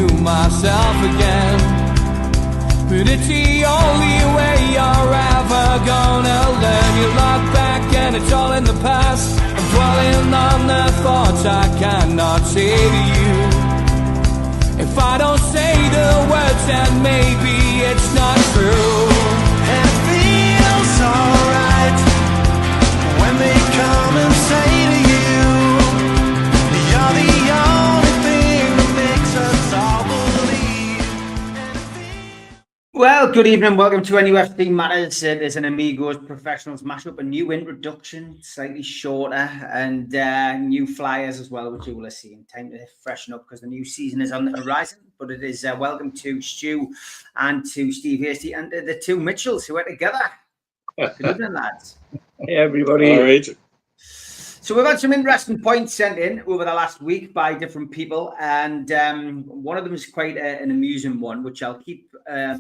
to myself again. But it's the only way you're ever gonna learn. You look back and it's all in the past. I'm dwelling on the thoughts I cannot say to you. If I don't say the words, then maybe it's not true. And it feels alright when they come and say to you, you're the only thing that makes us all believe. Well, good evening. Welcome to NUFC Matters. There's an Amigos Professionals mashup, a new introduction, slightly shorter, and new flyers as well, which you will see in time to freshen up because the new season is on the horizon. But it is welcome to Stu and to Steve Hasty and the two Mitchells who are together. Good evening, lads. Hey, everybody. All right. So we've had some interesting points sent in over the last week by different people, and one of them is quite an amusing one, which I'll keep,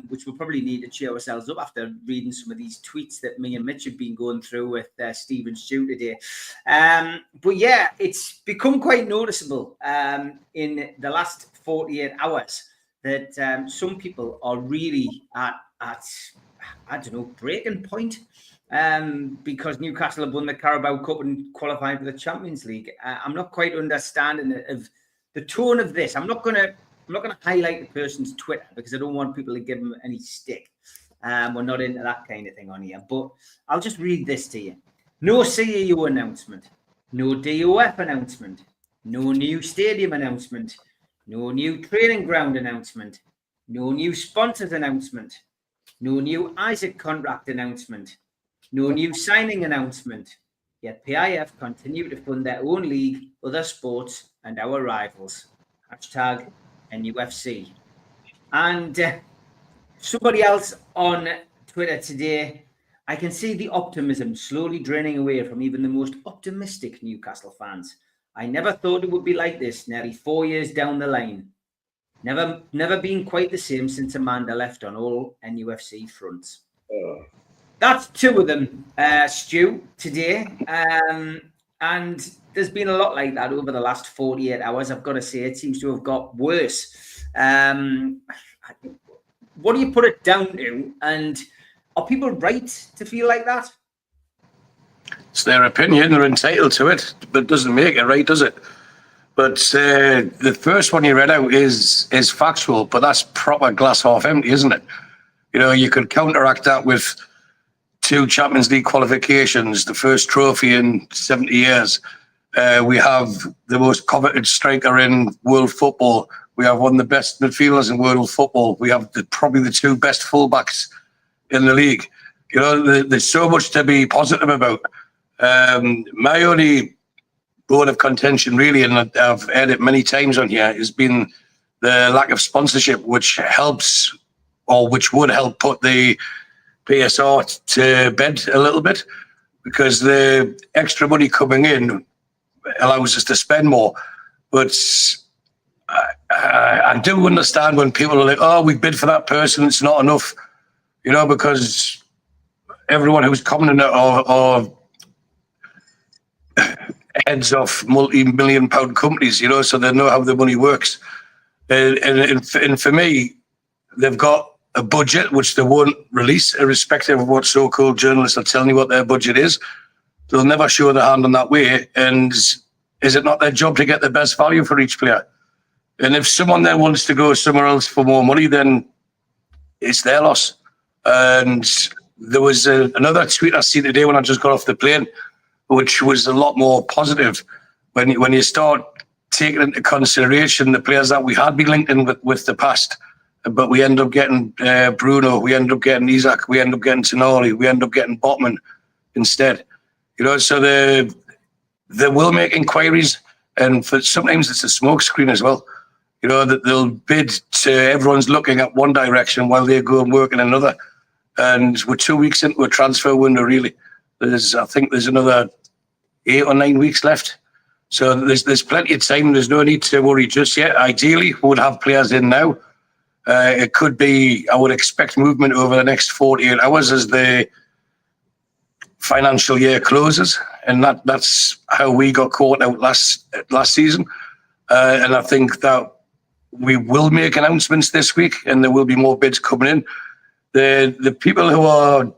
which we'll probably need to cheer ourselves up after reading some of these tweets that me and Mitch have been going through with Steve and Stu today. But yeah, it's become quite noticeable in the last 48 hours that some people are really at I don't know, breaking point. Because Newcastle have won the Carabao Cup and qualified for the Champions League. I'm not quite understanding of the tone of this. I'm not gonna highlight the person's Twitter because I don't want people to give them any stick. We're not into that kind of thing on here. But I'll just read this to you. No CAU announcement. No DOF announcement. No new stadium announcement. No new training ground announcement. No new sponsors announcement. No new Isaac contract announcement. No new signing announcement, yet PIF continue to fund their own league, other sports, and our rivals. Hashtag NUFC. And somebody else on Twitter today, I can see the optimism slowly draining away from even the most optimistic Newcastle fans. I never thought it would be like this nearly 4 years down the line. Never been quite the same since Amanda left on all NUFC fronts. That's two of them, Stu, today. And there's been a lot like that over the last 48 hours. I've got to say, it seems to have got worse. What do you put it down to? And are people right to feel like that? It's their opinion. They're entitled to it, but it doesn't make it right, does it? But the first one you read out is factual, but that's proper glass half empty, isn't it? You know, you could counteract that with 2 Champions League qualifications, the first trophy in 70 years. We have the most coveted striker in world football. We have one of the best midfielders in world football. We have probably the 2 best fullbacks in the league. You know, there's so much to be positive about. My only bone of contention, really, and I've heard it many times on here, has been the lack of sponsorship, which helps, or which would help put the PSR to bed a little bit, because the extra money coming in allows us to spend more. But I do understand when people are like, oh, we bid for that person, it's not enough, you know, because everyone who's commenting or heads of multi-million pound companies, you know, so they know how the money works. And for me, they've got a budget which they won't release, irrespective of what so-called journalists are telling you what their budget is. They'll never show their hand on that way. And is it not their job to get the best value for each player? And if someone then wants to go somewhere else for more money, then it's their loss. And there was another tweet I seen today when I just got off the plane, which was a lot more positive. When you start taking into consideration the players that we had been linked in with the past, but we end up getting Bruno, we end up getting Isaac, we end up getting Tonali, we end up getting Botman instead. You know, so they will make inquiries, and sometimes it's a smokescreen as well. You know, that they'll bid to everyone's looking at one direction while they go and work in another. And we're 2 weeks into a transfer window, really. I think there's another 8 or 9 weeks left. So there's plenty of time. There's no need to worry just yet. Ideally, we would have players in now. It could be, I would expect movement over the next 48 hours as the financial year closes. And that's how we got caught out last season. And I think that we will make announcements this week, and there will be more bids coming in. The people who are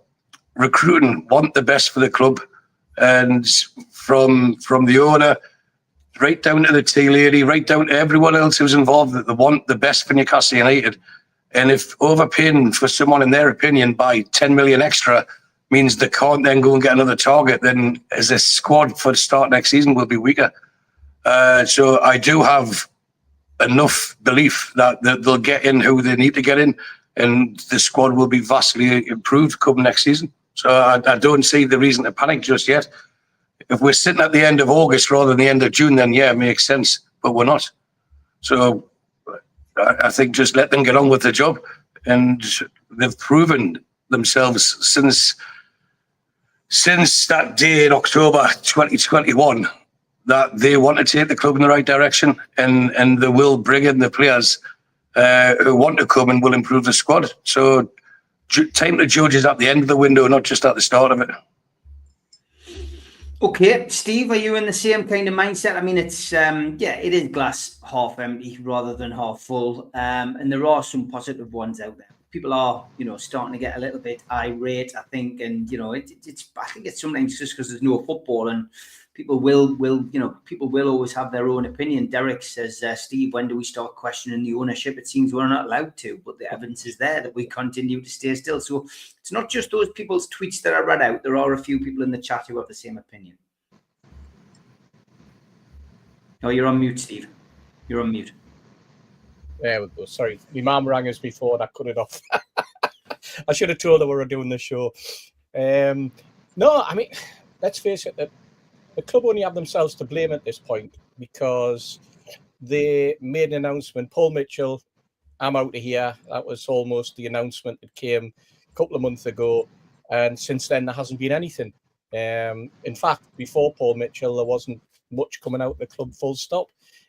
recruiting want the best for the club, and from the owner right down to the tea lady, right down to everyone else who's involved, that they want the best for Newcastle United. And if overpaying for someone, in their opinion, by 10 million extra means they can't then go and get another target, then as a squad for the start next season will be weaker. So I do have enough belief that they'll get in who they need to get in, and the squad will be vastly improved come next season. So I don't see the reason to panic just yet. If we're sitting at the end of August rather than the end of June, then yeah, it makes sense, but we're not. So I think just let them get on with the job, and they've proven themselves since that day in October 2021 that they want to take the club in the right direction, and they will bring in the players who want to come and will improve the squad. So time to judge is at the end of the window, not just at the start of it. Okay, Steve, are you in the same kind of mindset? I mean, it's it is glass half empty rather than half full, and there are some positive ones out there. People are, starting to get a little bit irate, I think, and it's I think it's sometimes just because there's no football, and people will always have their own opinion. Derek says, Steve, when do we start questioning the ownership? It seems we're not allowed to, but the evidence is there that we continue to stay still. So it's not just those people's tweets that I read out. There are a few people in the chat who have the same opinion. Oh, you're on mute, Steve. You're on mute. There we go. Sorry, my mum rang us before and I cut it off. I should have told her we were doing the show. No, I mean, let's face it, the club only have themselves to blame at this point, because they made an announcement. Paul Mitchell, I'm out of here. That was almost the announcement that came a couple of months ago. And since then, there hasn't been anything. In fact, before Paul Mitchell, there wasn't much coming out of the club, full stop.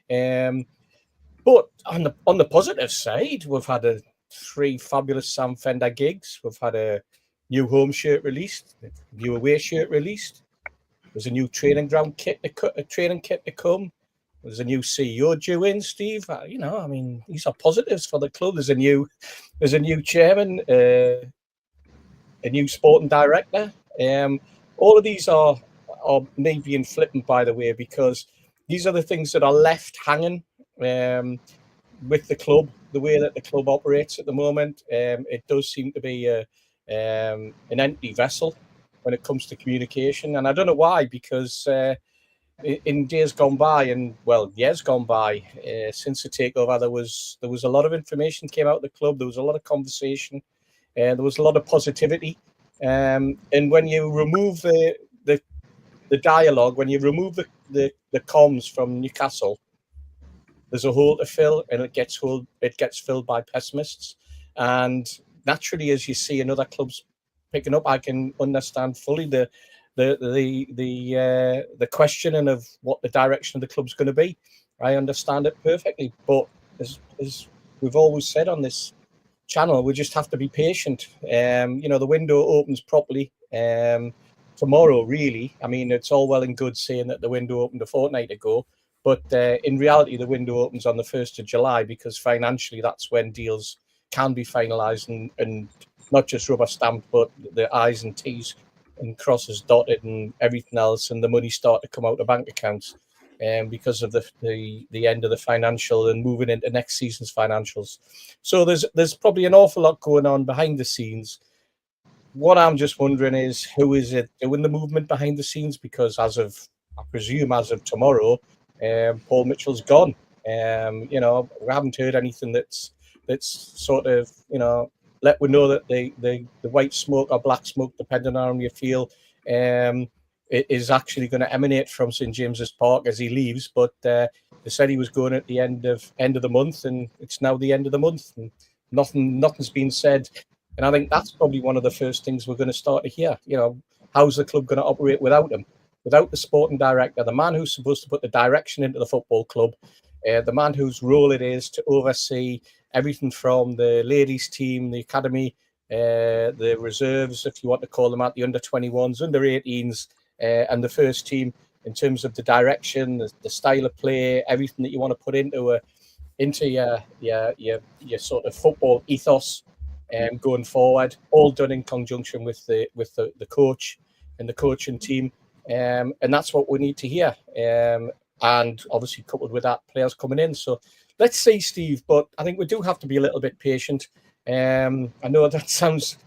But on the positive side, we've had 3 fabulous Sam Fender gigs. We've had a new home shirt released, a new away shirt released. There's a new training kit to come. There's a new CEO due in, Steve. I mean, these are positives for the club. There's a new chairman, a new sporting director. All of these are me being flippant, by the way, because these are the things that are left hanging with the club, the way that the club operates at the moment. It does seem to be an empty vessel when it comes to communication, and I don't know why, because in days gone by, and years gone by, since the takeover, there was a lot of information came out of the club. There was a lot of conversation, there was a lot of positivity, and when you remove the dialogue, when you remove the comms from Newcastle, there's a hole to fill, and it gets filled by pessimists. And naturally, as you see in other clubs picking up, I can understand fully the questioning of what the direction of the club's going to be. I understand it perfectly, but as we've always said on this channel, we just have to be patient. The window opens properly tomorrow, really. I mean, it's all well and good saying that the window opened a fortnight ago, but in reality, the window opens on the 1st of July, because financially, that's when deals can be finalised and not just rubber stamped, but the I's and T's and crosses dotted and everything else, and the money start to come out of bank accounts because of the end of the financial and moving into next season's financials. So there's probably an awful lot going on behind the scenes. What I'm just wondering is, who is it doing the movement behind the scenes? Because I presume as of tomorrow, Paul Mitchell's gone. We haven't heard anything that's sort of, let we know that the white smoke or black smoke, depending on how you feel, it is actually going to emanate from St James's Park as he leaves. But they said he was going at the end of the month, and it's now the end of the month, and nothing's been said. And I think that's probably one of the first things we're going to start to hear. How's the club going to operate without him, without the sporting director, the man who's supposed to put the direction into the football club, the man whose role it is to oversee everything from the ladies team, the academy, the reserves, if you want to call them out, the under-21s, under-18s, and the first team, in terms of the direction, the style of play, everything that you want to put into into your sort of football ethos going forward, all done in conjunction with the coach and the coaching team, and that's what we need to hear. And obviously coupled with that, players coming in. So let's see, Steve. But I think we do have to be a little bit patient. I know that sounds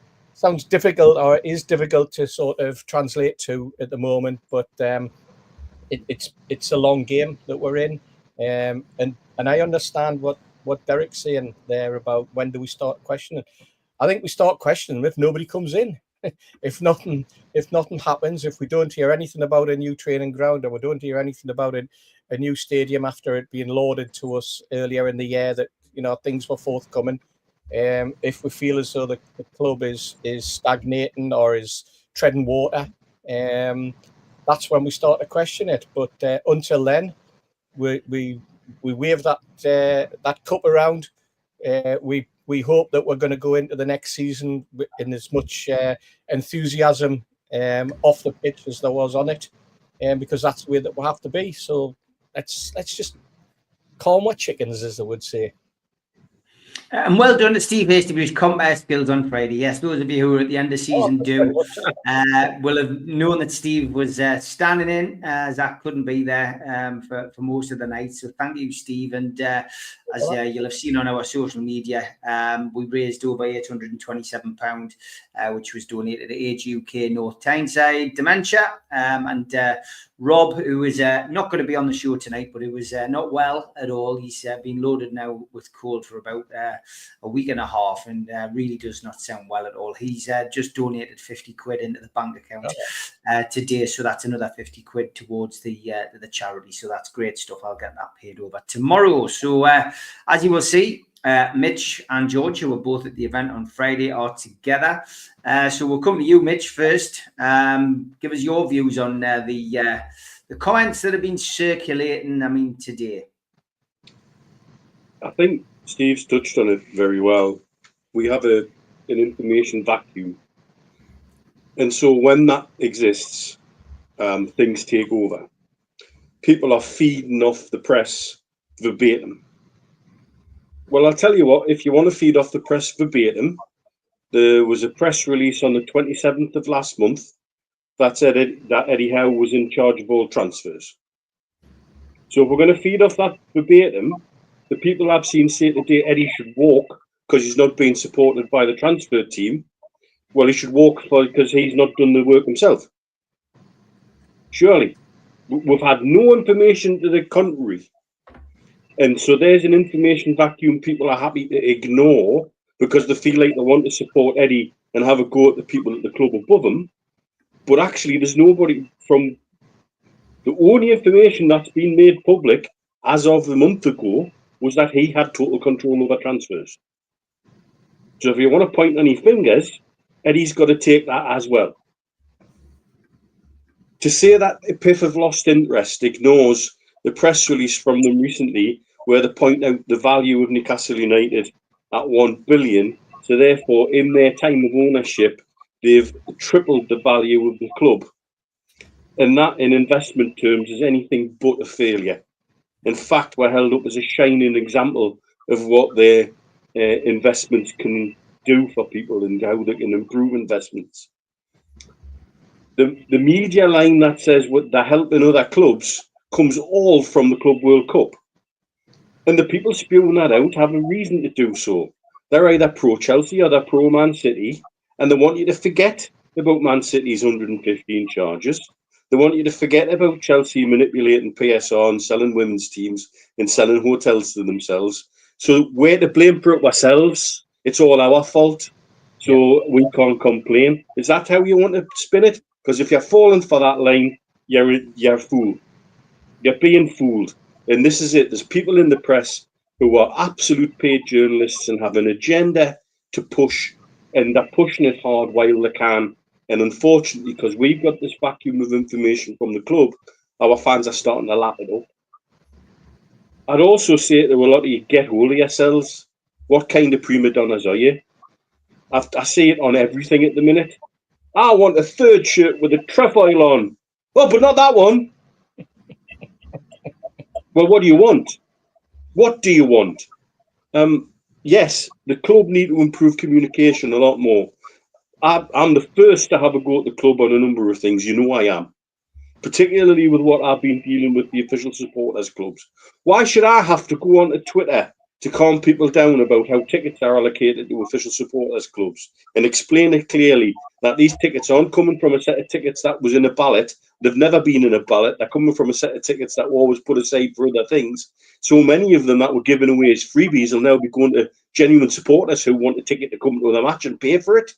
difficult, or is difficult to sort of translate to at the moment, but it's a long game that we're in, and I understand what Derek's saying there about when do we start questioning. I think we start questioning if nobody comes in. If nothing happens, if we don't hear anything about a new training ground, or we don't hear anything about a new stadium after it being lauded to us earlier in the year that things were forthcoming, if we feel as though the club is stagnating or is treading water, that's when we start to question it. But until then, we wave that cup around. We hope that we're going to go into the next season in as much enthusiasm off the pitch as there was on it, because that's the way that we have to be. So let's just calm our chickens, as they would say. And well done to Steve Hasty for his compare skills on Friday. Yes, those of you who were at the end of season will have known that Steve was standing in, as Zach couldn't be there for most of the night. So thank you, Steve. And as you'll have seen on our social media, we raised over £827, which was donated to Age UK North Tyneside Dementia. And Rob, who is not going to be on the show tonight, but who was not well at all. He's been loaded now with cold for about a week and a half, and really does not sound well at all. He's just donated 50 quid into the bank account today, so that's another 50 quid towards the charity. So that's great stuff. I'll get that paid over tomorrow. So as you will see, Mitch and George, who were both at the event on Friday, are together. So we'll come to you, Mitch, first. Give us your views on the comments that have been circulating, today. I think Steve's touched on it very well. We have an information vacuum. And so when that exists, things take over. People are feeding off the press verbatim. Well, I'll tell you what, if you want to feed off the press verbatim, there was a press release on the 27th of last month that said that Eddie Howe was in charge of all transfers. So if we're going to feed off that verbatim, the people I've seen say today Eddie should walk because he's not being supported by the transfer team, well, he should walk because he's not done the work himself. Surely. We've had no information to the contrary. And so there's an information vacuum people are happy to ignore because they feel like they want to support Eddie and have a go at the people at the club above them. But actually, there's nobody from the only information that's been made public as of a month ago was that he had total control over transfers. So if you want to point any fingers, Eddie's got to take that as well. To say that PIF have lost interest ignores the press release from them recently where they point out the value of Newcastle United at 1 billion. So therefore, in their time of ownership, they've tripled the value of the club. And that, in investment terms, is anything but a failure. In fact, we're held up as a shining example of what their investments can do for people and how they can improve investments. The media line that says what they're helping other clubs comes all from the Club World Cup. And the people spewing that out have a reason to do so. They're either pro-Chelsea or they're pro-Man City, and they want you to forget about Man City's 115 charges. They want you to forget about Chelsea manipulating PSR and selling women's teams and selling hotels to themselves. So we're to blame for it ourselves. It's all our fault. So we can't complain. Is that how you want to spin it? Because if you're falling for that line, you're a fool. You're being fooled. And this is it. There's people in the press who are absolute paid journalists and have an agenda to push, and they're pushing it hard while they can. And unfortunately, because we've got this vacuum of information from the club, our fans are starting to lap it up. I'd also say to a lot of you, get hold of yourselves. What kind of prima donnas are you? I see it on everything at the minute. I want a third shirt with a trefoil on. Well, but not that one. Well, what do you want? What do you want? Yes, the club need to improve communication a lot more. I'm the first to have a go at the club on a number of things. You know I am. Particularly with what I've been dealing with the official supporters clubs. Why should I have to go onto Twitter to calm people down about how tickets are allocated to official supporters clubs and explain it clearly that these tickets aren't coming from a set of tickets that was in a ballot? They've never been in a ballot. They're coming from a set of tickets that were always put aside for other things. So many of them that were given away as freebies will now be going to genuine supporters who want a ticket to come to the match and pay for it.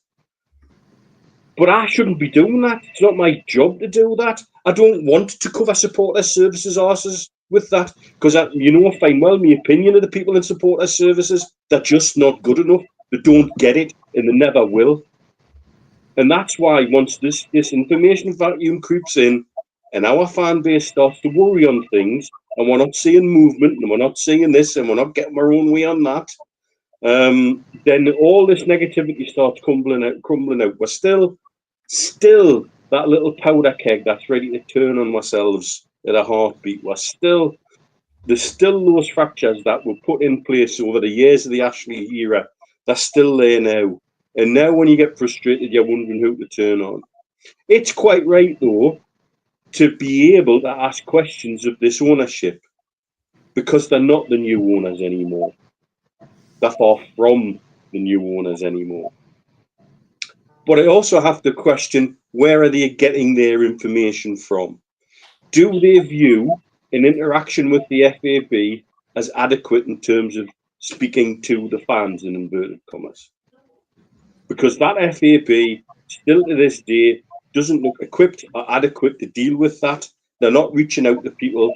But I shouldn't be doing that. It's not my job to do that. I don't want to cover supporters services arses with that, because fine well, my opinion of the people in supporters services, they're just not good enough. They don't get it, and they never will. And that's why once this information vacuum creeps in, and our fan base starts to worry on things, and we're not seeing movement, and we're not seeing this, and we're not getting our own way on that, then all this negativity starts crumbling out. We're still that little powder keg that's ready to turn on ourselves at a heartbeat. There's still those fractures that were put in place over the years of the Ashley era. They're still there now. And now when you get frustrated, you're wondering who to turn on. It's quite right, though, to be able to ask questions of this ownership, because they're not the new owners anymore. They're far from the new owners anymore. But I also have to question, where are they getting their information from? Do they view an interaction with the FAB as adequate in terms of speaking to the fans, in inverted commas? Because that FAB, still to this day, doesn't look equipped or adequate to deal with that. They're not reaching out to people.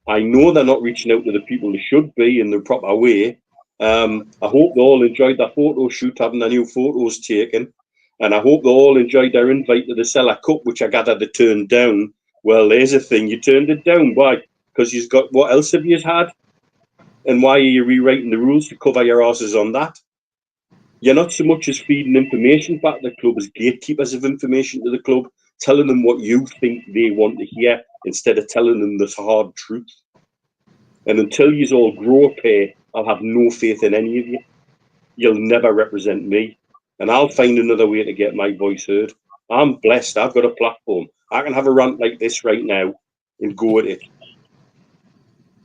I know they're not reaching out to the people they should be in the proper way. I hope they all enjoyed their photo shoot, having their new photos taken. And I hope they all enjoyed their invite to the Cellar Cup, which I gather they turned down. Well, there's a thing. You turned it down. Why? Because you've got, what else have you had? And why are you rewriting the rules to cover your asses on that? You're not so much as feeding information back to the club as gatekeepers of information to the club, telling them what you think they want to hear instead of telling them the hard truth. And until you all grow a pair, I'll have no faith in any of you. You'll never represent me. And I'll find another way to get my voice heard. I'm blessed. I've got a platform. I can have a rant like this right now and go at it.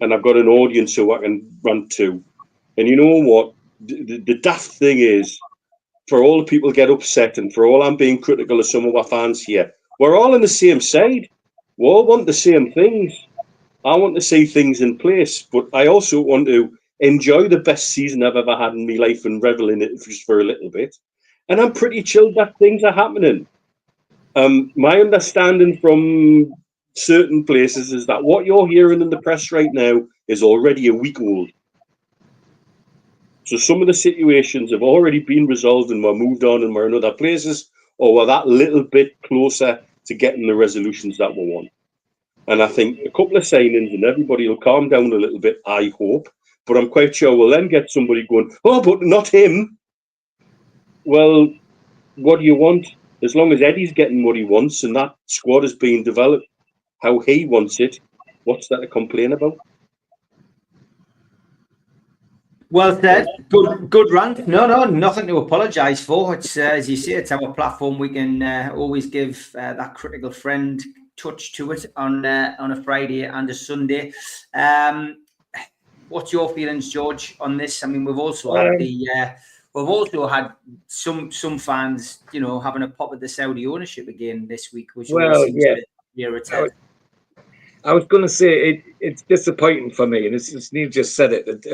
And I've got an audience who I can rant to. And you know what? The daft thing is, for all the people get upset and for all I'm being critical of some of our fans here, we're all on the same side. We all want the same things. I want to see things in place, but I also want to enjoy the best season I've ever had in my life and revel in it just for a little bit. And I'm pretty chilled that things are happening. My understanding from certain places is that what you're hearing in the press right now is already a week old. So some of the situations have already been resolved and we're moved on and we're in other places, or we're that little bit closer to getting the resolutions that we want. And I think a couple of signings and everybody will calm down a little bit, I hope. But I'm quite sure we'll then get somebody going, oh, but not him. Well, what do you want? As long as Eddie's getting what he wants and that squad is being developed how he wants it, what's that to complain about? Well said. Good rant. No, nothing to apologise for. It's as you say, it's our platform. We can always give that critical friend touch to it on a Friday and a Sunday. What's your feelings, George, on this? I mean, we've also had some fans, having a pop at the Saudi ownership again this week, which seems to be a return. I was going to say it's disappointing for me, and it's Neil just said it.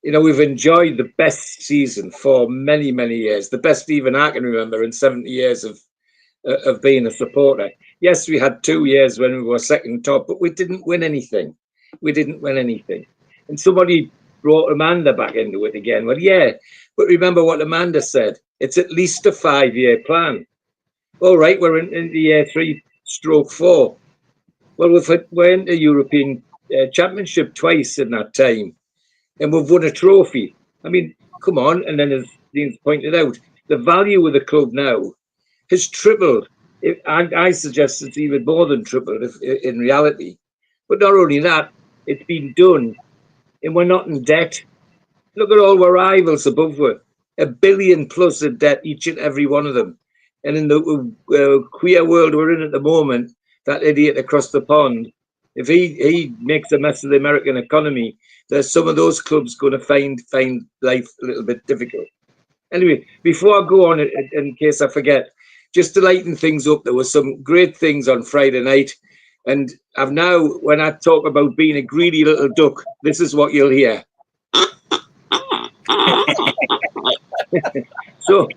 We've enjoyed the best season for many, many years, the best even I can remember in 70 years of being a supporter. Yes, we had 2 years when we were second top, but we didn't win anything. And somebody brought Amanda back into it again. Well, yeah, but remember what Amanda said. It's at least a 5-year plan. All right, we're in the year 3/4. Well, we're in the European Championship twice in that time, and we've won a trophy. I mean, come on. And then, as Dean's pointed out, the value of the club now has tripled. I suggest it's even more than tripled in reality. But not only that, it's been done and we're not in debt. Look at all our rivals above us. $1 billion plus of debt, each and every one of them. And in the queer world we're in at the moment, that idiot across the pond, if he makes a mess of the American economy, there's some of those clubs going to find life a little bit difficult. Anyway, before I go on, in case I forget, just to lighten things up, there were some great things on Friday night. And I've now, when I talk about being a greedy little duck, this is what you'll hear. So,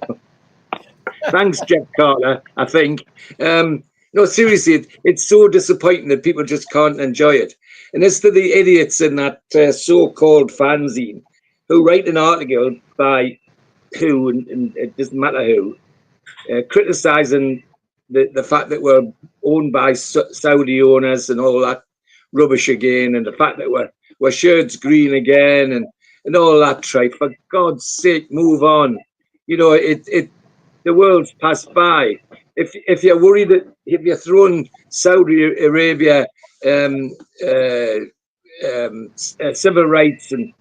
thanks, Jeff Carter, I think. No, seriously, it's so disappointing that people just can't enjoy it. And as to the idiots in that so-called fanzine who write an article by who, and it doesn't matter who, criticising the fact that we're owned by Saudi owners and all that rubbish again, and the fact that we're shirts green again, and all that tripe. For God's sake, move on. You know, the world's passed by. If you're worried that if you're throwing Saudi Arabia civil rights and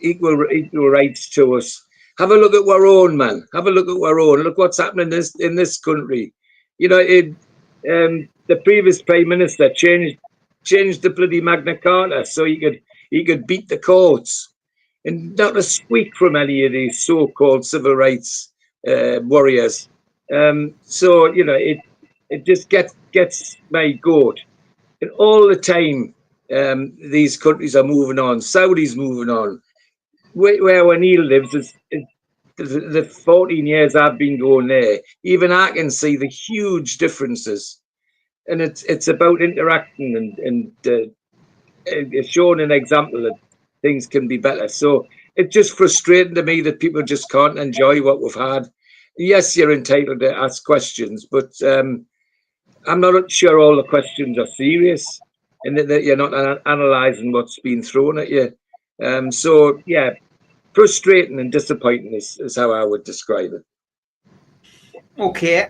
equal rights to us, have a look at our own, man. Have a look at our own. Look what's happening in this country. You know, the previous Prime Minister changed the bloody Magna Carta so he could beat the courts, and not a squeak from any of these so-called civil rights warriors. So you know, it just gets my goat. And all the time, these countries are moving on. Saudi's moving on. Where O'Neill lives is the 14 years I've been going there. Even I can see the huge differences, and it's about interacting and showing an example that things can be better. So it's just frustrating to me that people just can't enjoy what we've had. Yes, you're entitled to ask questions, but I'm not sure all the questions are serious, and that you're not analysing what's been thrown at you. So yeah, frustrating and disappointing is how I would describe it. Okay,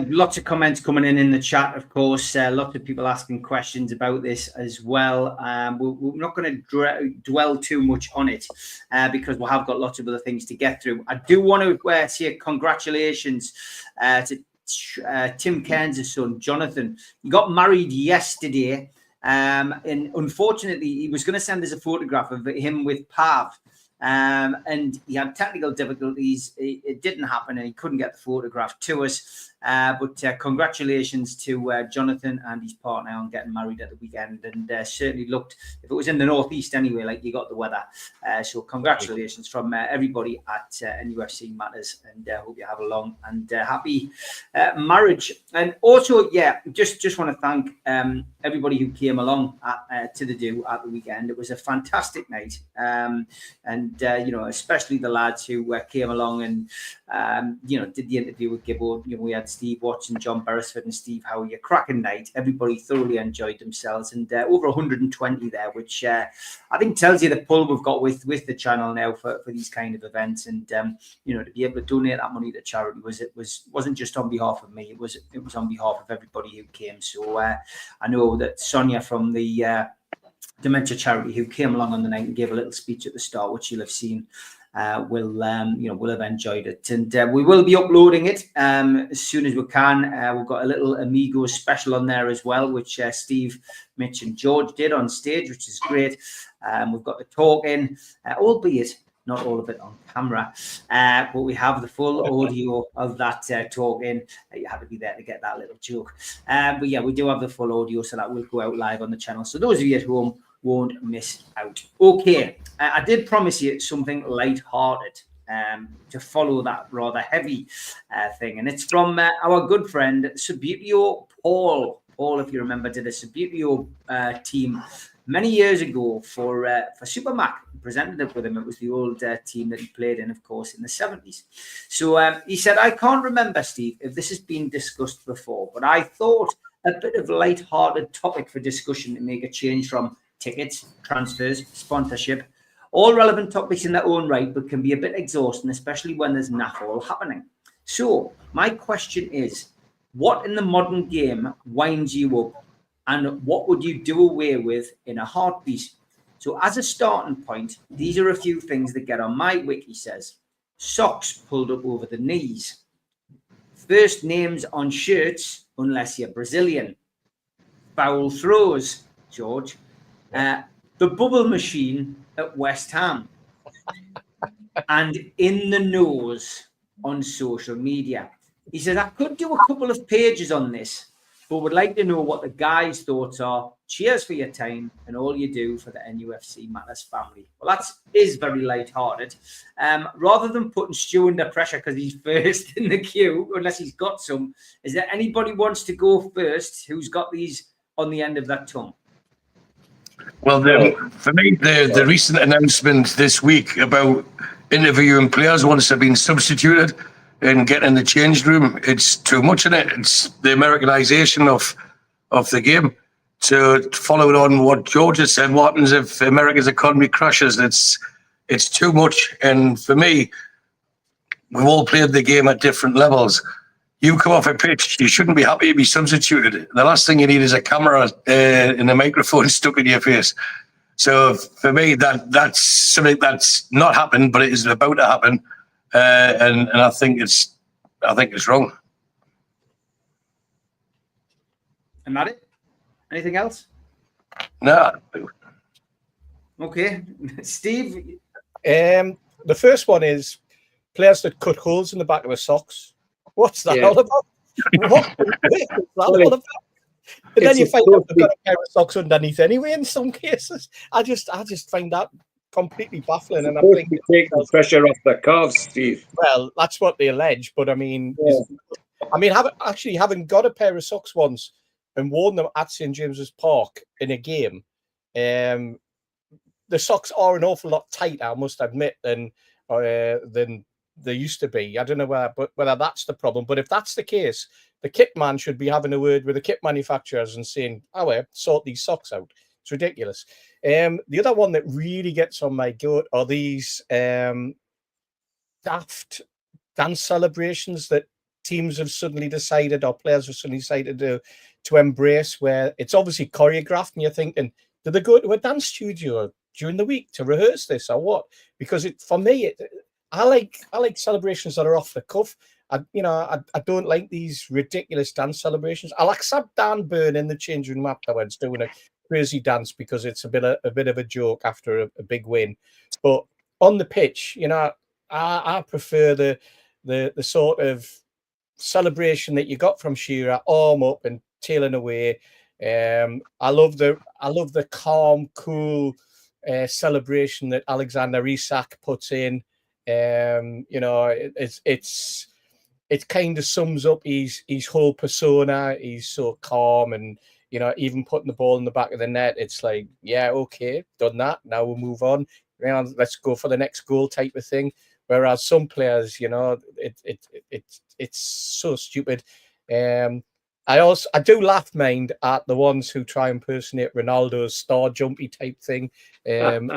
lots of comments coming in the chat, of course. Lots of people asking questions about this as well. We're not going to dwell too much on it because we have got lots of other things to get through. I do want to say congratulations to Tim Cairns' son, Jonathan. He got married yesterday, and unfortunately, he was going to send us a photograph of him with Pav. And he had technical difficulties. It didn't happen, and he couldn't get the photograph to us. But congratulations to Jonathan and his partner on getting married at the weekend. And certainly looked, if it was in the northeast anyway, like you got the weather. So congratulations from everybody at NUFC Matters, and hope you have a long and happy marriage. And also, yeah, just want to thank everybody who came along to the do at the weekend. It was a fantastic night. And you know, especially the lads who came along and you know, did the interview with Gibbo. You know, we had Steve Watson, John Beresford, and Steve Howie. A cracking night. Everybody thoroughly enjoyed themselves, and over 120 there, which I think tells you the pull we've got with the channel now for these kind of events. And you know, to be able to donate that money to charity wasn't just on behalf of me. It was on behalf of everybody who came. So I know that Sonia from the Dementia Charity, who came along on the night and gave a little speech at the start, which you'll have seen, will have enjoyed it, and we will be uploading it as soon as we can. We've got a little Amigos special on there as well, which Steve, Mitch, and George did on stage, which is great. We've got the talk in, albeit not all of it on camera, but we have the full audio of that talk in. You had to be there to get that little joke. But yeah, we do have the full audio, so that will go out live on the channel. So those of you at home won't miss out. Okay, I did promise you something light-hearted to follow that rather heavy thing, and it's from our good friend Subutio Paul. Paul, if you remember, did a Subutio team many years ago for Supermac. Presented it with him. It was the old team that he played in, of course, in the 70s. So he said, I can't remember, Steve, if this has been discussed before, but I thought a bit of light-hearted topic for discussion to make a change from tickets, transfers, sponsorship, all relevant topics in their own right, but can be a bit exhausting, especially when there's naff all happening. So my question is, what in the modern game winds you up, and what would you do away with in a heartbeat? So as a starting point, these are a few things that get on my wiki. Says socks pulled up over the knees, first names on shirts unless you're Brazilian, foul throws, George, the bubble machine at West Ham, and in the nose on social media. He says, I could do a couple of pages on this, but would like to know what the guys' thoughts are. Cheers for your time and all you do for the NUFC Matters family. Well, that is very light-hearted. Rather than putting Stu under pressure because he's first in the queue, unless he's got some, is there anybody wants to go first who's got these on the end of that tongue? Well, for me, the recent announcement this week about interviewing players once they've been substituted and getting in the change room, it's too much in it. It's the Americanization of the game. To follow it on what George has said, what happens if America's economy crashes? It's too much. And for me, we've all played the game at different levels. You come off a pitch, you shouldn't be happy to be substituted. The last thing you need is a camera and a microphone stuck in your face. So for me, that's something that's not happened, but it is about to happen, and I think it's wrong. And that it? Anything else? No. Okay, Steve. The first one is players that cut holes in the back of their socks. What's that all about? What is that all about? And then you find out they've got a pair of socks underneath anyway. In some cases, I just find that completely baffling. And I think take the pressure off their calves, Steve. Well, that's what they allege. But I mean, having got a pair of socks once and worn them at St James's Park in a game, the socks are an awful lot tighter, I must admit, than they used to be. I don't know whether that's the problem, but if that's the case, the kit man should be having a word with the kit manufacturers and saying, sort these socks out. It's ridiculous. The other one that really gets on my goat are these daft dance celebrations that teams have suddenly decided, or players have suddenly decided to embrace, where it's obviously choreographed and you're thinking, do they go to a dance studio during the week to rehearse this or what? Because for me, I like celebrations that are off the cuff. I don't like these ridiculous dance celebrations. I'll accept Dan Burn in the changing room afterwards doing a crazy dance because it's a bit of a joke after a big win. But on the pitch, I prefer the sort of celebration that you got from Shearer, arm up and tailing away. I love the calm, cool celebration that Alexander Isak puts in. It kind of sums up his whole persona. He's so calm, and even putting the ball in the back of the net, it's like, yeah, okay, done that. Now we'll move on. Let's go for the next goal type of thing. Whereas some players, it's so stupid. I do laugh, mind, at the ones who try and impersonate Ronaldo's star jumpy type thing, and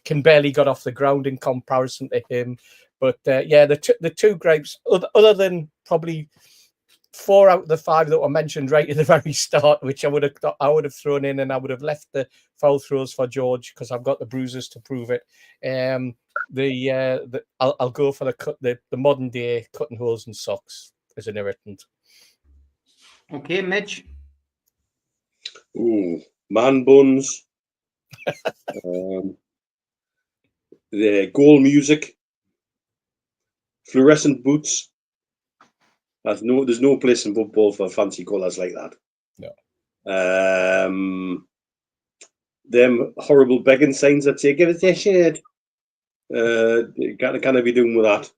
can barely get off the ground in comparison to him. But the two gripes, other than probably 4 out of the 5 that were mentioned right at the very start, which I would have thrown in, and I would have left the foul throws for George because I've got the bruises to prove it. I'll go for the modern day cutting holes in socks as an irritant. Okay, Mitch. Ooh, man buns. The goal music. Fluorescent boots. There's no place in football for fancy colours like that. No. Them horrible begging signs that say, give us your shirt. Can't be doing with that.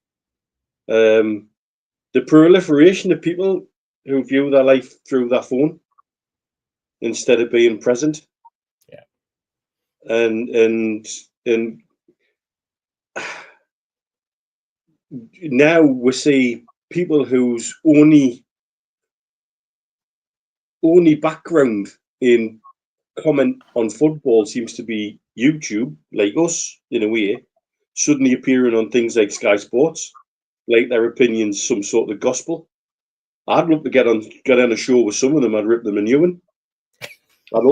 The proliferation of people who view their life through their phone instead of being present. Yeah. And now we see people whose only background in comment on football seems to be YouTube, like us in a way, suddenly appearing on things like Sky Sports, like their opinions some sort of gospel. I'd love to get on a show with some of them. I'd rip them a new one. I'd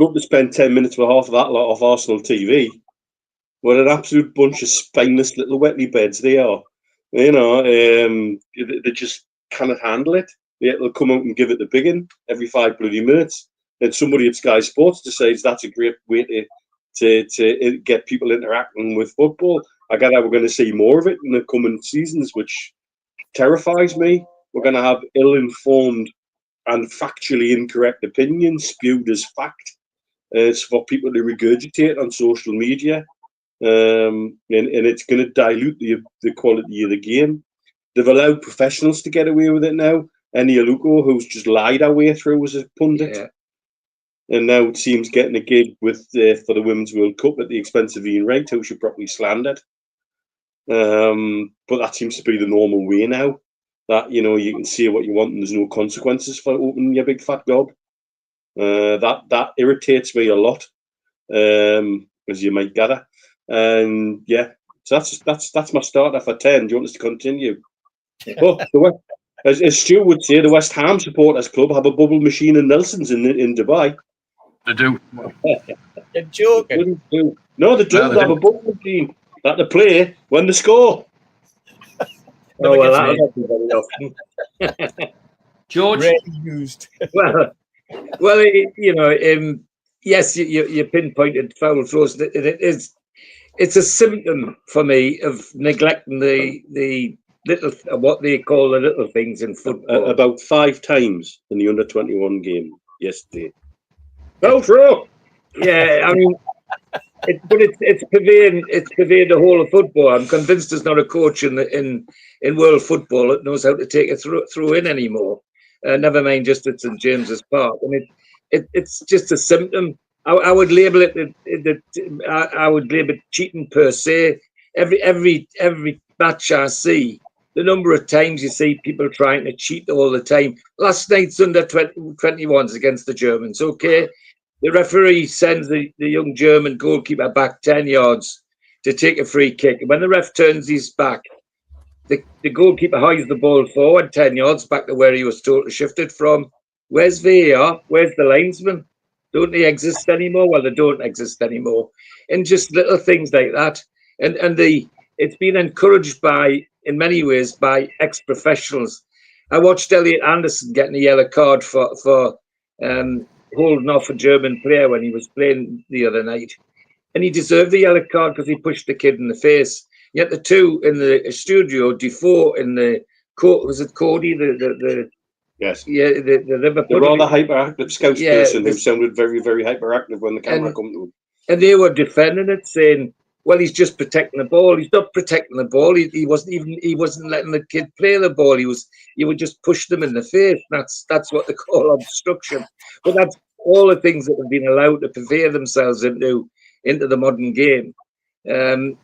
love to spend 10 minutes with half of that lot off Arsenal TV. What an absolute bunch of spineless little wetly beds they are. You know, they just cannot handle it. They'll come out and give it the biggin every 5 bloody minutes. And somebody at Sky Sports decides that's a great way to get people interacting with football. I gather we're going to see more of it in the coming seasons, which terrifies me. We're going to have ill-informed and factually incorrect opinions spewed as fact. It's for people to regurgitate on social media. And it's going to dilute the quality of the game. They've allowed professionals to get away with it now. Eni Aluko, who's just lied our way through as a pundit, and now it seems getting a gig with for the Women's World Cup at the expense of Ian Wright, who should probably slandered. But that seems to be the normal way now. That, you know, you can say what you want and there's no consequences for opening your big fat gob. That irritates me a lot, as you might gather. And yeah, so that's my starter for 10. Do you want us to continue? Oh, as Stu would say, the West Ham supporters club have a bubble machine in Nelson's in Dubai. They do. You're joking. No, they do. They have a bubble machine that they play when they score. Oh, well, that'll not be very often. George? Rarely used. Well, you know, yes, you pinpointed foul throws. It's a symptom for me of neglecting the little, what they call the little things in football. About 5 times in the under-21 game yesterday. Foul throw. Yeah, I mean, it's pervading the whole of football. I'm convinced there's not a coach in world football that knows how to take a throw in anymore. Never mind just at St James's Park. And it's just a symptom. I would label it. I would label it cheating per se. Every match I see, the number of times you see people trying to cheat all the time. Last night's under 21s against the Germans. Okay, the referee sends the young German goalkeeper back 10 yards to take a free kick. And when the ref turns his back, the goalkeeper hides the ball forward 10 yards back to where he was totally shifted from. Where's VAR? Where's the linesman? Don't they exist anymore? Well, they don't exist anymore. And just little things like that. And it's been encouraged in many ways by ex-professionals. I watched Elliot Anderson getting a yellow card for holding off a German player when he was playing the other night. And he deserved the yellow card because he pushed the kid in the face. Yet the two in the studio, Defoe in the court, was it Cody? Yes. Yeah, the Liverpool. The rather hyperactive scouts person who sounded very, very hyperactive when the camera come to him. And they were defending it, saying, well, he's just protecting the ball. He's not protecting the ball. He wasn't letting the kid play the ball. He would just push them in the face. That's what they call obstruction. But that's all the things that have been allowed to pervade themselves into the modern game. And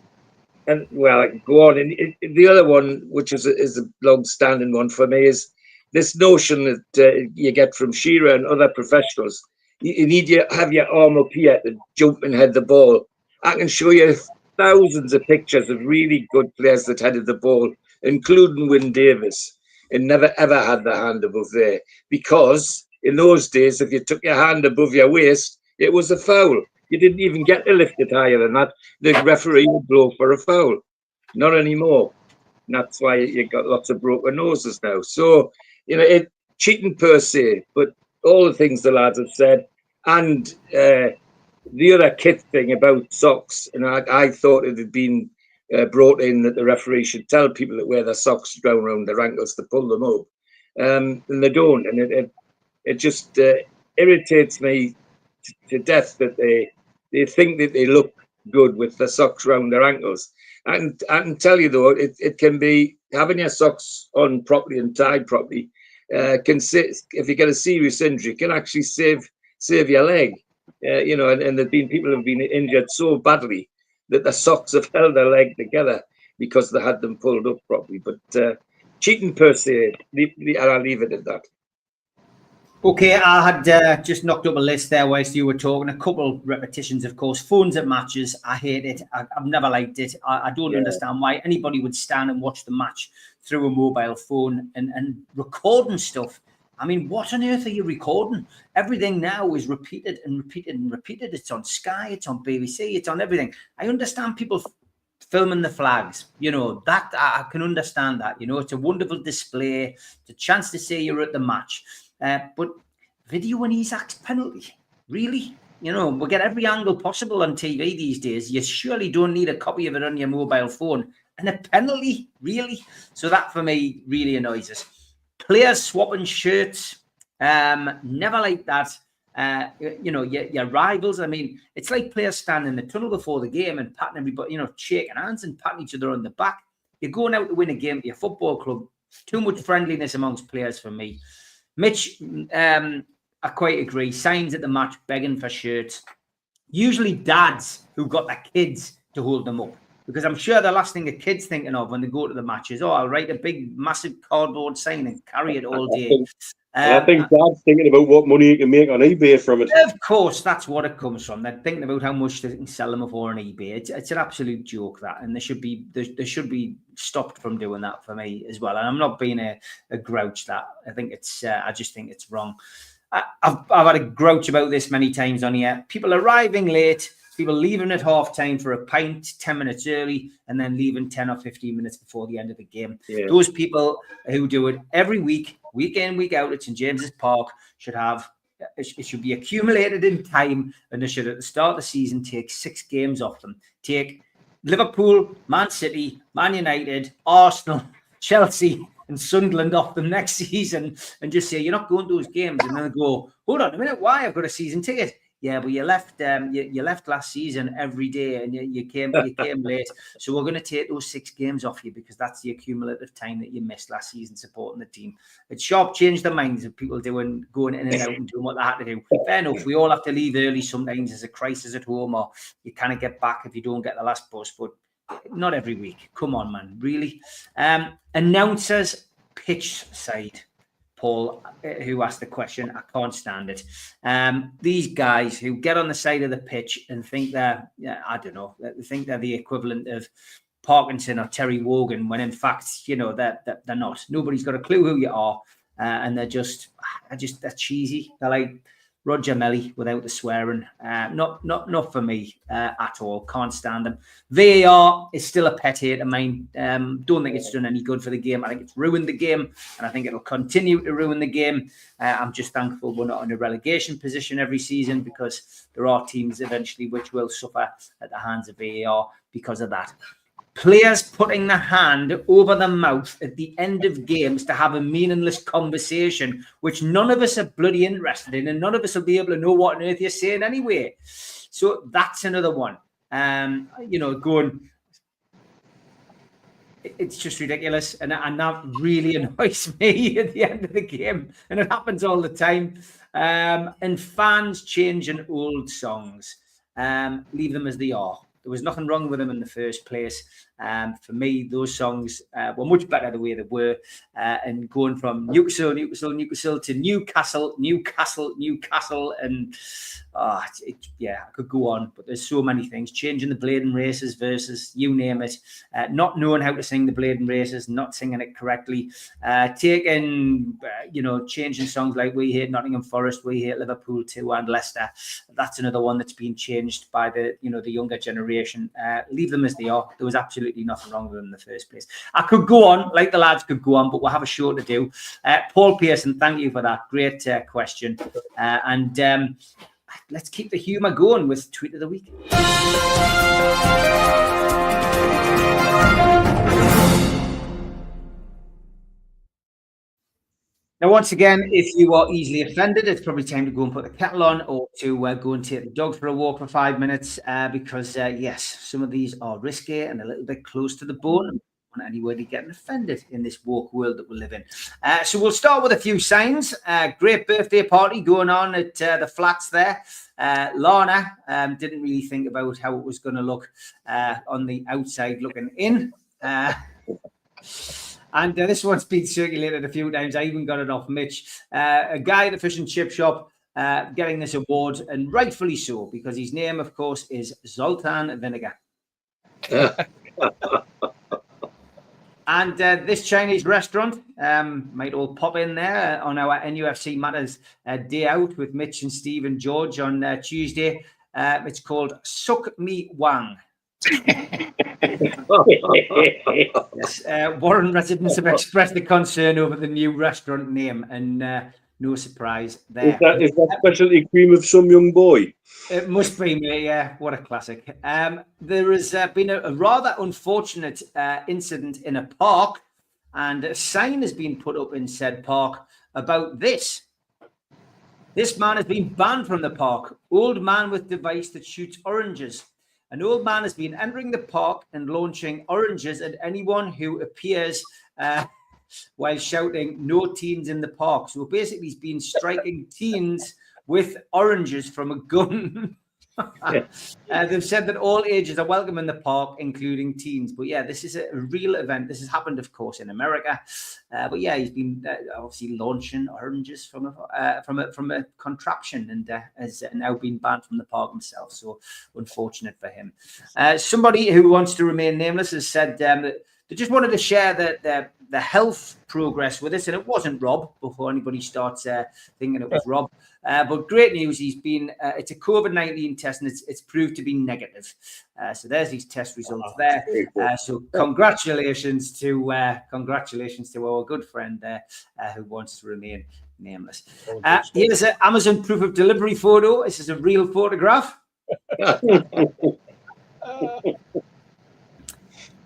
well, I can go on. And the other one, which is a long-standing one for me, is this notion that you get from Shearer and other professionals. You need to have your arm up here to jump and head the ball. I can show you thousands of pictures of really good players that headed the ball, including Wyn Davis, and never ever had their hand above there. Because in those days, if you took your hand above your waist, it was a foul. You didn't even get to lift it higher than that. The referee would blow for a foul. Not anymore. And that's why you got lots of broken noses now. So, you know, cheating per se, but all the things the lads have said, and the other kit thing about socks, and I thought it had been brought in that the referee should tell people that wear their socks down around their ankles to pull them up, and they don't, and it just irritates me to death that they think that they look good with their socks around their ankles. And I can tell you though, it can be having your socks on properly and tied properly. If you get a serious injury, can actually save your leg. You know, and there've been people who've been injured so badly that the socks have held their leg together because they had them pulled up properly. But cheating per se, I'll leave it at that. Okay, I had just knocked up a list there whilst you were talking. A couple repetitions, of course. Phones at matches. I hate it. I've never liked it. I don't understand why anybody would stand and watch the match through a mobile phone and recording stuff. I mean, what on earth are you recording? Everything now is repeated and repeated and repeated. It's on Sky, it's on BBC, it's on everything. I understand people filming the flags, you know, that I can understand that, you know, it's a wonderful display, it's a chance to say you're at the match. But videoing Isak's penalty, really? You know, we'll get every angle possible on TV these days. You surely don't need a copy of it on your mobile phone. And a penalty, really? So that for me really annoys us. Players swapping shirts, never like that. You know, your rivals. I mean, it's like players standing in the tunnel before the game and patting everybody, you know, shaking hands and patting each other on the back. You're going out to win a game at your football club. Too much friendliness amongst players for me. Mitch, I quite agree. Signs at the match begging for shirts. Usually dads who got their kids to hold them up. Because I'm sure the last thing a kid's thinking of when they go to the match is, oh, I'll write a big, massive cardboard sign and carry it all day. I think Dad's thinking about what money he can make on eBay from it. Of course, that's what it comes from. They're thinking about how much they can sell them for on eBay. It's an absolute joke, that, and they should be stopped from doing that for me as well. And I'm not being a grouch. That I think it's. I just think it's wrong. I've had a grouch about this many times on here. People arriving late. People leaving at half time for a pint 10 minutes early and then leaving 10 or 15 minutes before the end of the game. Yeah. Those people who do it every week, week in, week out at St. James's Park it should be accumulated in time, and they should at the start of the season take 6 games off them. Take Liverpool, Man City, Man United, Arsenal, Chelsea and Sunderland off them next season and just say, you're not going to those games. And then they go, hold on a minute, why? I've got a season ticket. Yeah, but you left last season every day and you came late. So we're going to take those 6 games off you because that's the accumulative time that you missed last season supporting the team. It's sharp changed the minds of people going in and out and doing what they had to do. Fair enough, we all have to leave early sometimes. There's a crisis at home or you can't get back if you don't get the last bus, but not every week. Come on, man, really? Announcers pitch side. Paul, who asked the question, I can't stand it. These guys who get on the side of the pitch and think they're, I don't know, they think they're the equivalent of Parkinson or Terry Wogan, when in fact, you know, they're not. Nobody's got a clue who you are, and they're cheesy. They're like Roger Melly without the swearing. Not for me at all. Can't stand them. VAR is still a pet hate of mine. Don't think it's done any good for the game. I think it's ruined the game, and I think it'll continue to ruin the game. I'm just thankful we're not in a relegation position every season, because there are teams eventually which will suffer at the hands of VAR because of that. Players putting the hand over the mouth at the end of games to have a meaningless conversation, which none of us are bloody interested in, and none of us will be able to know what on earth you're saying anyway. So that's another one. You know, going, it's just ridiculous, and that really annoys me at the end of the game, and it happens all the time. And fans changing old songs, leave them as they are. There was nothing wrong with them in the first place. For me, those songs were much better the way they were. And going from Newcastle to Newcastle. And I could go on. But there's so many things. Changing the Bladen Races versus you name it. Not knowing how to sing the Bladen Races, not singing it correctly. Changing songs like We Hate Nottingham Forest, We Hate Liverpool too, and Leicester. That's another one that's been changed by the younger generation. Leave them as they are. There was absolutely nothing wrong with them in the first place. I could go on, like the lads could go on, but we'll have a show to do. Paul Pearson, thank you for that great question. And let's keep the humour going with Tweet of the Week. Now, once again, if you are easily offended, it's probably time to go and put the kettle on, or to go and take the dog for a walk for 5 minutes, because, yes, some of these are risky and a little bit close to the bone. I don't want anybody getting offended in this woke world that we live in. So we'll start with a few signs. Great birthday party going on at the flats there. Lana didn't really think about how it was going to look on the outside looking in. And this one's been circulated a few times. I even got it off Mitch. A guy at the fish and chip shop getting this award, and rightfully so, because his name, of course, is Zoltan Vinegar. And this Chinese restaurant might all pop in there on our NUFC Matters day out with Mitch and Steve and George on Tuesday. It's called Suk Mi Wang. Yes, Warren residents have expressed the concern over the new restaurant name, and no surprise there. Is that specialty cream of some young boy? It must be, mate. Yeah, what a classic. There has been a rather unfortunate incident in a park, and a sign has been put up in said park about this. This man has been banned from the park. Old man with device that shoots oranges. An old man has been entering the park and launching oranges at anyone who appears while shouting "no teens in the park." So basically he's been striking teens with oranges from a gun. They've said that all ages are welcome in the park, including teens. But yeah, this is a real event. This has happened, of course, in America. But yeah, he's been obviously launching oranges from a contraption, and has now been banned from the park himself. So unfortunate for him. Somebody who wants to remain nameless has said that they just wanted to share the health progress with us, and it wasn't Rob. Before anybody starts thinking it was Rob. But great news, he's been, it's a COVID-19 test, and it's proved to be negative. So there's his test results there. So congratulations to our good friend there who wants to remain nameless. Here's an Amazon proof of delivery photo. This is a real photograph.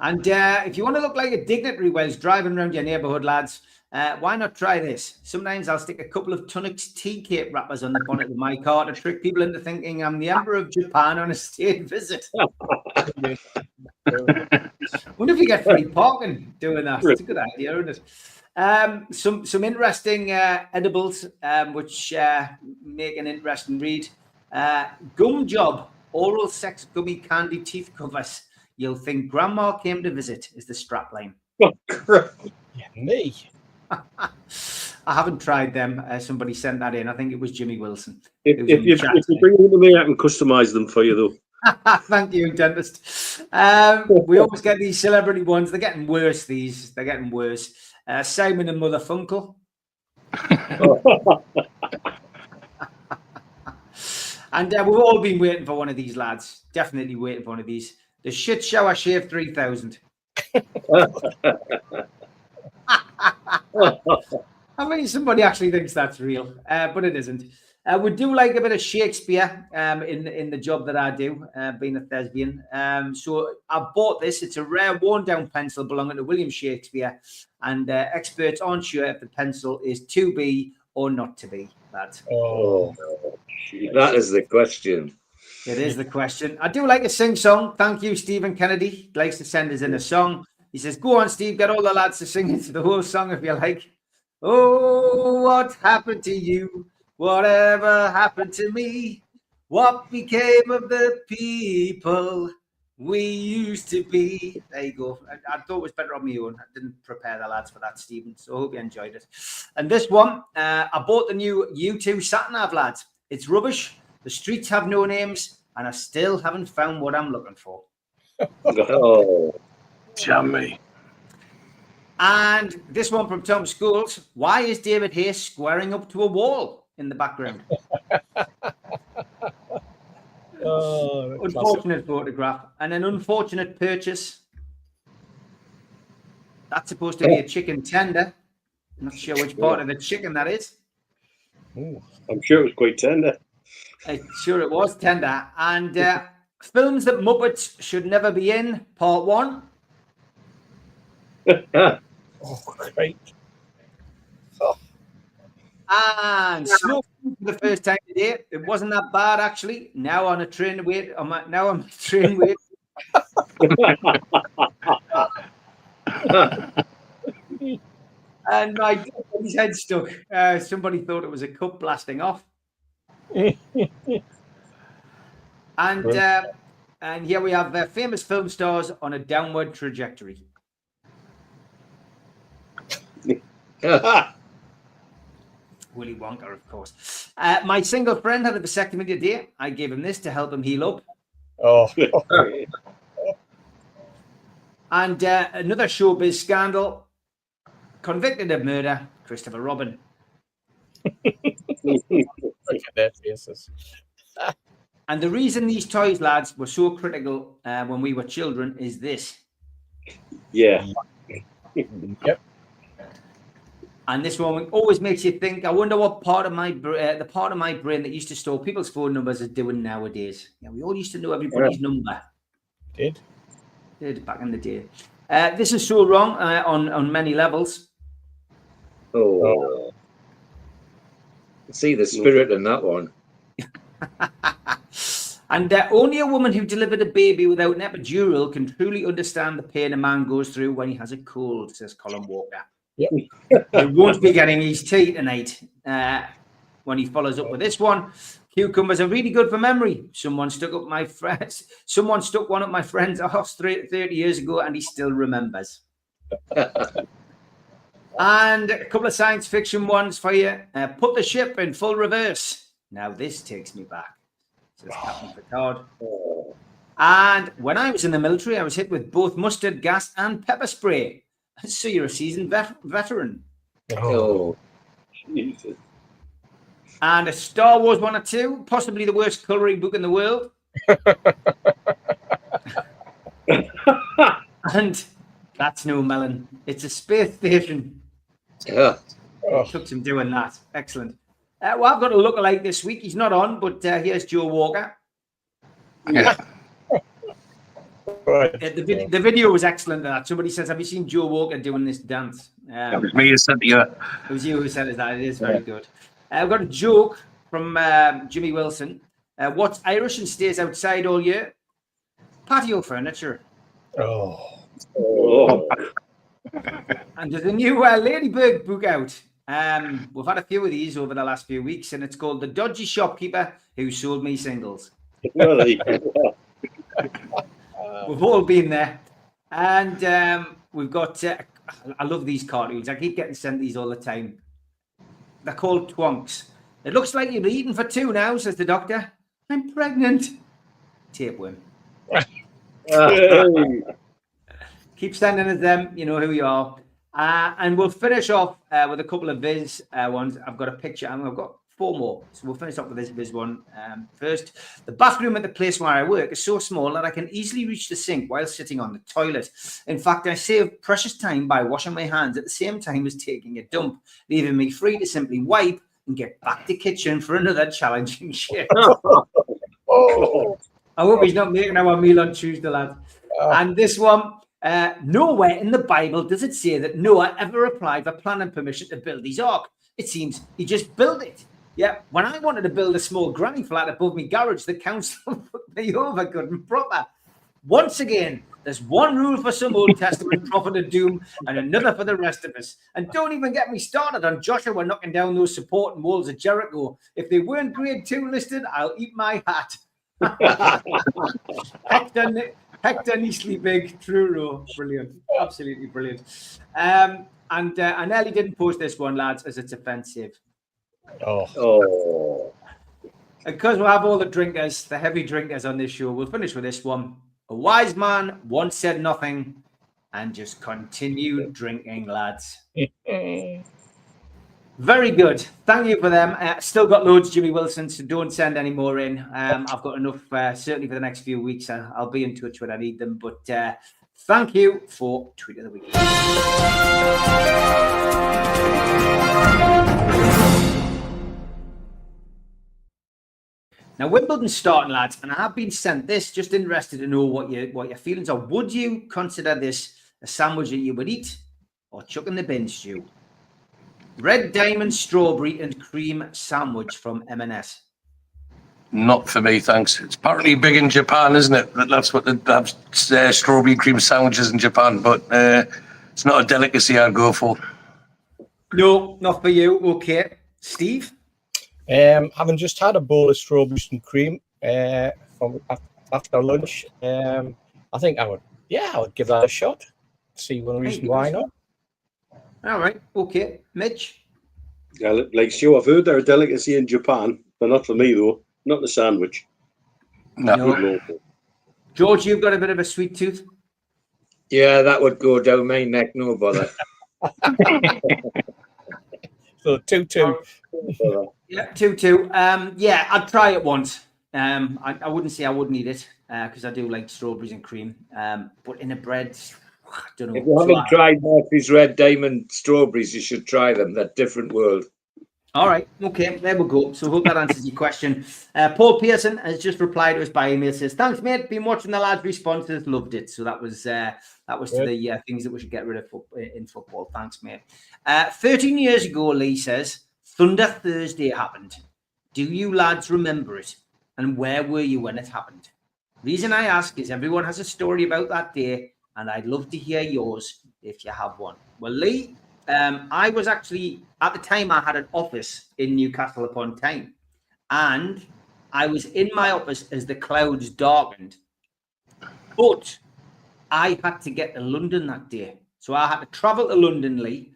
And if you want to look like a dignitary while driving around your neighbourhood, lads, why not try this? Sometimes I'll stick a couple of Tunnocks tea cake wrappers on the bonnet of my car to trick people into thinking I'm the Emperor of Japan on a state visit. Wonder if you get free parking doing that. It's a good idea, isn't it? Some interesting edibles, which make an interesting read. Gum job, oral sex gummy candy teeth covers. You'll think grandma came to visit is the strapline. Yeah, me. I haven't tried them. Somebody sent that in. I think it was Jimmy Wilson. If you bring them to me, I can customize them for you, though. Thank you, dentist. We always get these celebrity ones. They're getting worse, these. They're getting worse. Simon and Mother Funkle. And we've all been waiting for one of these, lads. Definitely waiting for one of these. The Shit Shower Shave 3000. I mean, somebody actually thinks that's real, but it isn't. We do like a bit of Shakespeare in the job that I do, being a thespian. So I bought this. It's a rare worn-down pencil belonging to William Shakespeare, and experts aren't sure if the pencil is to be or not to be, lads. Oh, that is the question. It is the question. I do like a sing-song. Thank you, Stephen Kennedy. He likes to send us in a song. He says, go on, Steve, get all the lads to sing into the whole song if you like. Oh, what happened to you? Whatever happened to me? What became of the people we used to be? There you go. I thought it was better on my own. I didn't prepare the lads for that, Stephen, so I hope you enjoyed it. And this one, I bought the new U2 sat-nav, lads. It's rubbish. The streets have no names, and I still haven't found what I'm looking for. Oh, Jammy. And this one from Tom Scholes. Why is David Hayes squaring up to a wall in the background? Unfortunate photograph and an unfortunate purchase. That's supposed to be a chicken tender. I'm not sure which part of the chicken that is. I'm sure it was quite tender. Sure it was tender. And films that Muppets should never be in, part 1. Oh, great. And smoking for the first time today. It wasn't that bad, actually. Now on a train wait. Now I'm train wait. And my his head stuck. Somebody thought it was a cup blasting off. And here we have famous film stars on a downward trajectory. Willy Wonka, of course. My single friend had a vasectomy today. I gave him this to help him heal up. Oh. And another showbiz scandal. Convicted of murder, Christopher Robin. Look at their faces. And the reason these toys, lads, were so critical when we were children is this. Yeah. Yep. And this one always makes you think, I wonder what part of my the part of my brain that used to store people's phone numbers is doing nowadays. Yeah, we all used to know everybody's number. Did Back in the day. This is so wrong on many levels. Oh. See the spirit in that one. And only a woman who delivered a baby without an epidural can truly understand the pain a man goes through when he has a cold, says Colin Walker. Yep. He won't be getting his tea tonight when he follows up with this one. Cucumbers are really good for memory. Someone stuck one up my friend's arse 30 years ago and he still remembers. And a couple of science fiction ones for you. Put the ship in full reverse. Now this takes me back, says Captain Picard. And when I was in the military, I was hit with both mustard gas and pepper spray. So you're a seasoned veteran. Oh. Jesus. And a Star Wars 1 or 2, possibly the worst colouring book in the world. And that's no melon. It's a space station. Yeah. It took some doing that. Excellent. Well, I've got a lookalike this week. He's not on, but here's Joe Walker. Yeah. Right. The video was excellent. Somebody says, have you seen Joe Walker doing this dance? That was me who said to you. It was you who said that. It is very good. I've got a joke from Jimmy Wilson. What's Irish and stays outside all year? Patio furniture. Oh. And there's a new Ladybird book out. We've had a few of these over the last few weeks, and it's called The Dodgy Shopkeeper Who Sold Me Singles. Really? We've all been there. And we've got, I love these cartoons. I keep getting sent these all the time. They're called Twonks. It looks like you're eating for two now, says the doctor. I'm pregnant. Tapeworm. Keep sending us them. You know who you are. And we'll finish off with a couple of Viz ones. I've got a picture, and I've got four more. So we'll finish off with this Viz one first. The bathroom at the place where I work is so small that I can easily reach the sink while sitting on the toilet. In fact, I save precious time by washing my hands at the same time as taking a dump, leaving me free to simply wipe and get back to kitchen for another challenging shift. I hope he's not making our meal on Tuesday, lad. And this one, nowhere in the Bible does it say that Noah ever applied for planning permission to build his ark. It seems he just built it. Yeah, when I wanted to build a small granny flat above my garage, the council put me over good and proper. Once again, there's one rule for some Old Testament prophet of doom and another for the rest of us. And don't even get me started on Joshua knocking down those supporting walls of Jericho. If they weren't grade 2 listed, I'll eat my hat. Hector Nicely Big, true row. Brilliant. Absolutely brilliant. And Ellie didn't post this one, lads, as it's offensive. Oh. Because we'll have all the drinkers, the heavy drinkers on this show, we'll finish with this one. A wise man once said nothing and just continued drinking, lads. Very good. Thank you for them. Still got loads, Jimmy Wilson, so don't send any more in. I've got enough, certainly for the next few weeks. I'll be in touch when I need them. But thank you for Tweet of the Week. Now, Wimbledon's starting, lads, and I have been sent this, just interested to know what your feelings are. Would you consider this a sandwich that you would eat or chuck in the bin, Stu? Red Diamond Strawberry and Cream Sandwich from M&S. Not for me, thanks. It's apparently big in Japan, isn't it? That's what they have strawberry cream sandwiches in Japan, but it's not a delicacy I'd go for. No, not for you. Okay. Steve? Having just had a bowl of strawberries and cream from after lunch, I think I would give that a shot. See one reason why not. All right. Okay. Mitch? Yeah, like Stu, I've heard they're a delicacy in Japan. They're not for me, though. Not the sandwich. No. George, you've got a bit of a sweet tooth? Yeah, that would go down my neck, no bother. So 2-2. Yeah, 2-2. Yeah, I'd try it once. I wouldn't say I wouldn't eat it because I do like strawberries and cream. But in a bread, I don't know. If you haven't tried Murphy's Red Diamond strawberries, you should try them. They're different world. All right, okay, there we go. So hope that answers your question. Paul Pearson has just replied to us by email. Says, "Thanks, mate. Been watching the lads' responses. Loved it." So that was to the things that we should get rid of in football. Thanks, mate. 13 years ago, Lee says, Thunder Thursday happened. Do you lads remember it? And where were you when it happened? Reason I ask is everyone has a story about that day, and I'd love to hear yours if you have one. Well, Lee, I was actually, at the time, I had an office in Newcastle upon Tyne, and I was in my office as the clouds darkened. But I had to get to London that day. So I had to travel to London, Lee.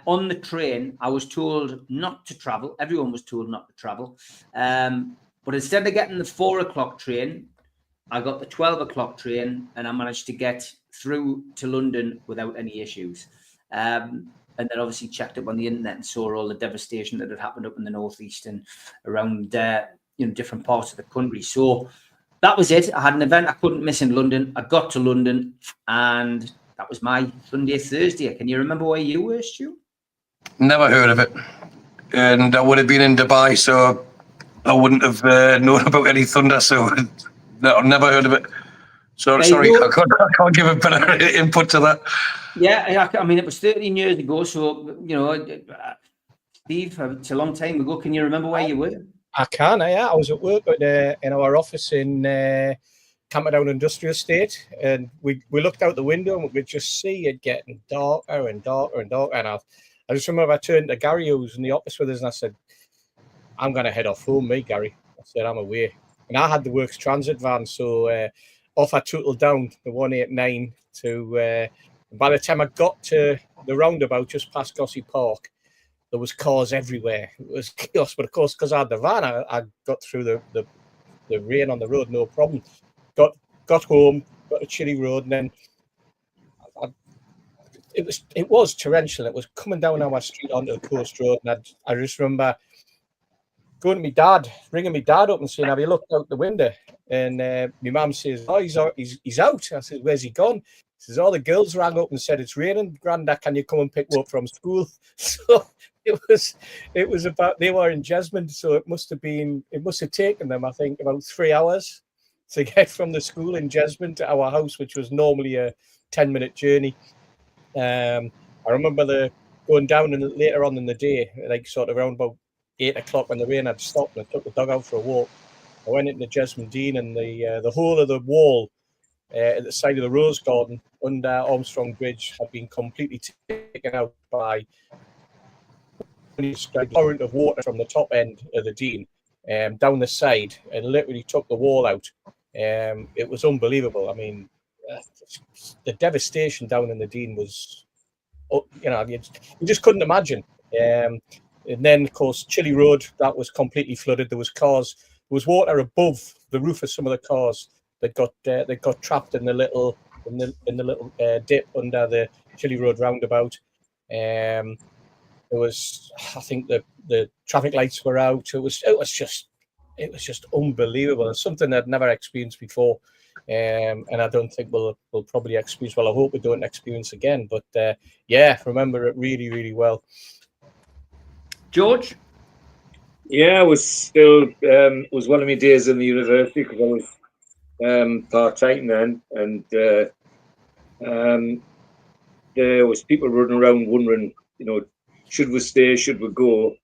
On the train, I was told not to travel. Everyone was told not to travel. But instead of getting the 4 o'clock train, I got the 12 o'clock train, and I managed to get through to London without any issues. And then obviously checked up on the internet and saw all the devastation that had happened up in the northeast and around different parts of the country. So that was it. I had an event I couldn't miss in London. I got to London, and that was my Sunday Thursday. Can you remember where you were, Stu? Never heard of it. And I would have been in Dubai, so I wouldn't have known about any Thunder, so no, never heard of it. So sorry, I can't give a better input to that. Yeah, I mean, it was 13 years ago, so, Steve, it's a long time ago. Can you remember where you were? I can, yeah. I was at work in our office in Camperdown Industrial Estate, and we looked out the window and we could just see it getting darker and darker and darker. And I just remember I turned to Gary, who was in the office with us, and I said, "I'm going to head off home, mate, Gary." I said, "I'm away." And I had the Works Transit van, so off I tootled down the 189 to... by the time I got to the roundabout just past Gossey Park, there was cars everywhere. It was chaos, but of course, because I had the van, I got through the rain on the road, no problem. Got home, got a Chilly Road, and then it was torrential. It was coming down our street onto the coast road, and I just remember going to my dad, ringing my dad up and saying, "Have you looked out the window?" And my mum says, "Oh, he's out." I said, "Where's he gone?" He says, "All the girls rang up and said it's raining. Granda, can you come and pick me up from school?" So it was about, they were in Jesmond, so it must have taken them, I think, about 3 hours to get from the school in Jesmond to our house, which was normally a 10-minute journey. I remember going down, and later on in the day, like sort of around about 8 o'clock when the rain had stopped, and I took the dog out for a walk. I went into Jesmond Dean, and the whole of the wall at the side of the Rose Garden under Armstrong Bridge had been completely taken out by a torrent of water from the top end of the Dean down the side, and literally took the wall out. It was unbelievable. I mean, the devastation down in the Dean was, you just couldn't imagine. And then, of course, Chilly Road, that was completely flooded. There was water above the roof of some of the cars that got trapped in the little dip under the Chilly Road roundabout. It was, I think, the traffic lights were out. It was just unbelievable. It's something I'd never experienced before, and I don't think we'll probably experience. Well, I hope we don't experience again. But yeah, remember it really, really well. George? Yeah, I was still it was one of my days in the university because I was part-time then, and there was people running around wondering, should we stay, should we go?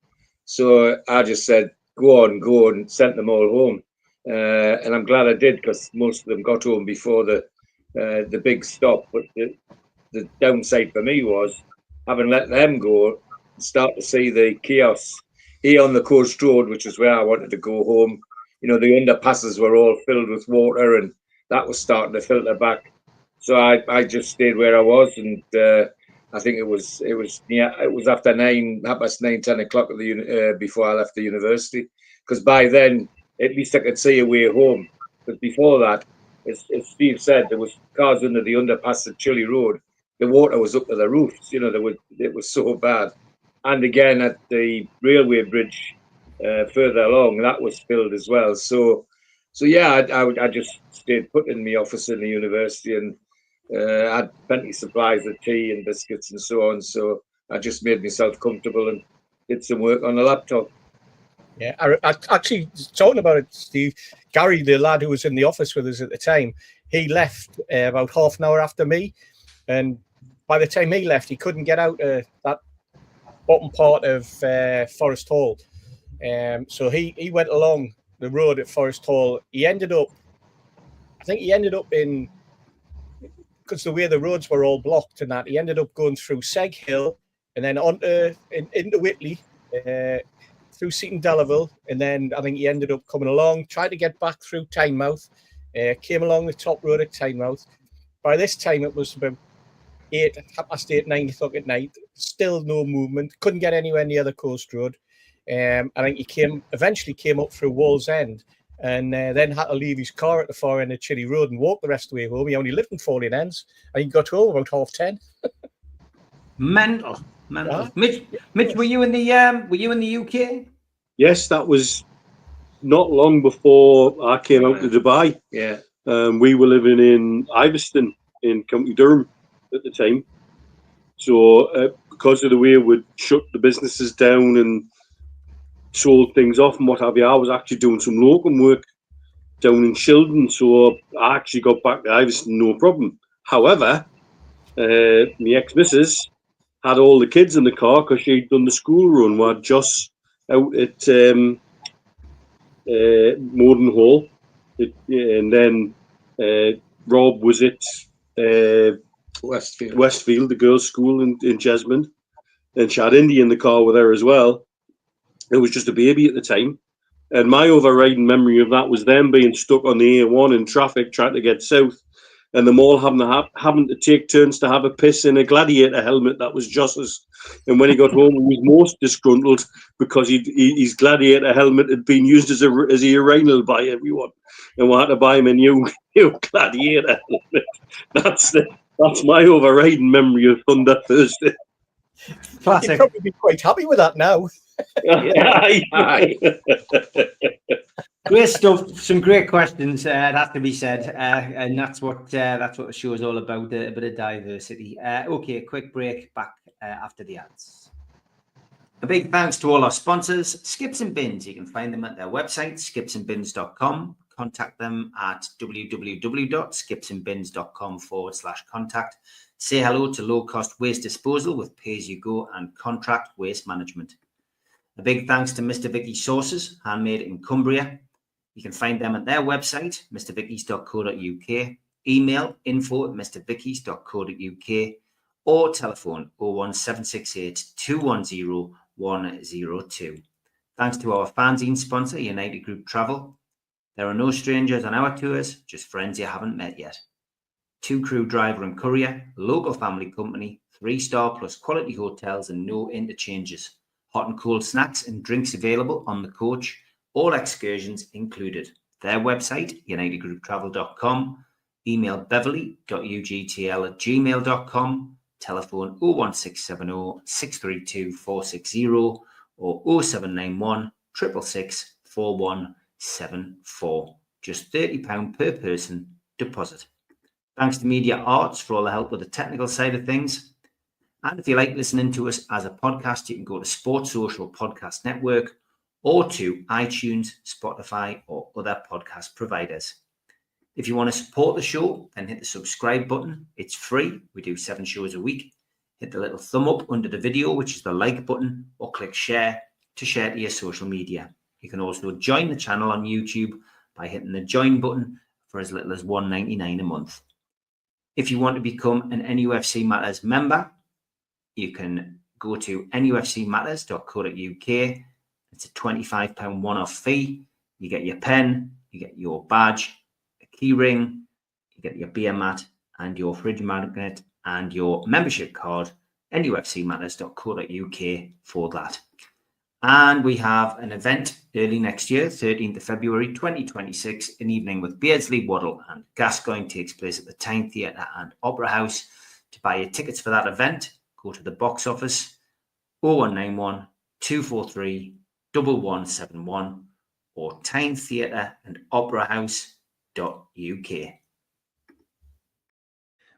So I just said, go on, and sent them all home. And I'm glad I did, because most of them got home before the big stop. But the downside for me was having let them go, start to see the chaos here on the coast road, which is where I wanted to go home. The underpasses were all filled with water, and that was starting to filter back. So I just stayed where I was, and I think it was after 9:30, 10 o'clock before I left the university, because by then at least I could see a way home. But before that, as Steve said, there was cars under the underpass at Chilly Road. The water was up to the roofs. It was so bad. And again at the railway bridge further along, that was filled as well. So yeah, I just stayed put in my office in the university and had plenty of supplies of tea and biscuits and so on. So I just made myself comfortable and did some work on the laptop. Yeah, I actually, talking about it, Steve, Gary, the lad who was in the office with us at the time, he left about half an hour after me. And by the time he left, he couldn't get out of that bottom part of Forest Hall. So he went along the road at Forest Hall. I think he ended up in, because the way the roads were all blocked and that, he ended up going through Seg Hill and then into Whitley, through Seaton Delaval, and then I think he ended up coming along, tried to get back through Tynemouth, came along the top road at Tynemouth. By this time, it was about 8:30, 9 o'clock at night. Still no movement. Couldn't get anywhere near the coast road. I think he eventually came up through Wallsend, and then had to leave his car at the far end of Chilly Road and walk the rest of the way home. He only lived in Fawley Ends, and he got home about 10:30. Mental. Yeah. Mitch, were you in the UK? Yes, that was not long before I came out to Dubai. Yeah. We were living in Iveston in County Durham at the time. So because of the way we'd shut the businesses down and sold things off and what have you, I was actually doing some locum work down in Shildon. So I actually got back to Iveston, no problem. However, my ex-missus had all the kids in the car because she'd done the school run. We had Joss out at Morden Hall, and then Rob was at Westfield, the girls' school in Jesmond, and she had Indy in the car with her as well. It was just a baby at the time, and my overriding memory of that was them being stuck on the A1 in traffic trying to get south, and them all having to take turns to have a piss in a gladiator helmet that was Joss's. And when he got home, he was most disgruntled because his gladiator helmet had been used as a urinal by everyone, and we had to buy him a new gladiator helmet. That's my overriding memory of Thunder Thursday. Classic. You'd probably be quite happy with that now. Aye. Great stuff. Some great questions. That has to be said, and that's what the show is all about. A bit of diversity. Okay, a quick break. Back after the ads. A big thanks to all our sponsors, Skips and Bins. You can find them at their website, skipsandbins.com. Contact them at www.skipsandbins.com/contact. Say hello to low-cost waste disposal with pay-as-you-go and contract waste management. A big thanks to Mr. Vicky's Sauces, handmade in Cumbria. You can find them at their website, mrvickys.co.uk, email info@mrvickys.co.uk, or telephone 01768 210 102. Thanks to our fanzine sponsor, United Group Travel. There are no strangers on our tours, just friends you haven't met yet. 2 crew driver and courier, local family company, 3-star plus quality hotels and no interchanges. Hot and cold snacks and drinks available on the coach, all excursions included. Their website, unitedgrouptravel.com, email beverly.ugtl@gmail.com, telephone 01670 632 460 or 0791 666 4174. Just £30 per person deposit. Thanks to Media Arts for all the help with the technical side of things. And if you like listening to us as a podcast, you can go to Sports Social Podcast Network or to iTunes, Spotify, or other podcast providers. If you want to support the show, then hit the subscribe button. It's free. We do 7 shows a week. Hit the little thumb up under the video, which is the like button, or click share to share to your social media. You can also join the channel on YouTube by hitting the join button for as little as $1.99 a month. If you want to become an NUFC Matters member, you can go to nufcmatterspodcast.co.uk. It's a £25 one-off fee. You get your pen, you get your badge, a key ring, you get your beer mat and your fridge magnet and your membership card, nufcmatterspodcast.co.uk for that. And we have an event early next year, 13th of February 2026, an evening with Beardsley, Waddle and Gascoigne takes place at the Tyne Theatre and Opera House. To buy your tickets for that event, go to the box office 0191 243 1171 or Tyne Theatre and Opera House.uk.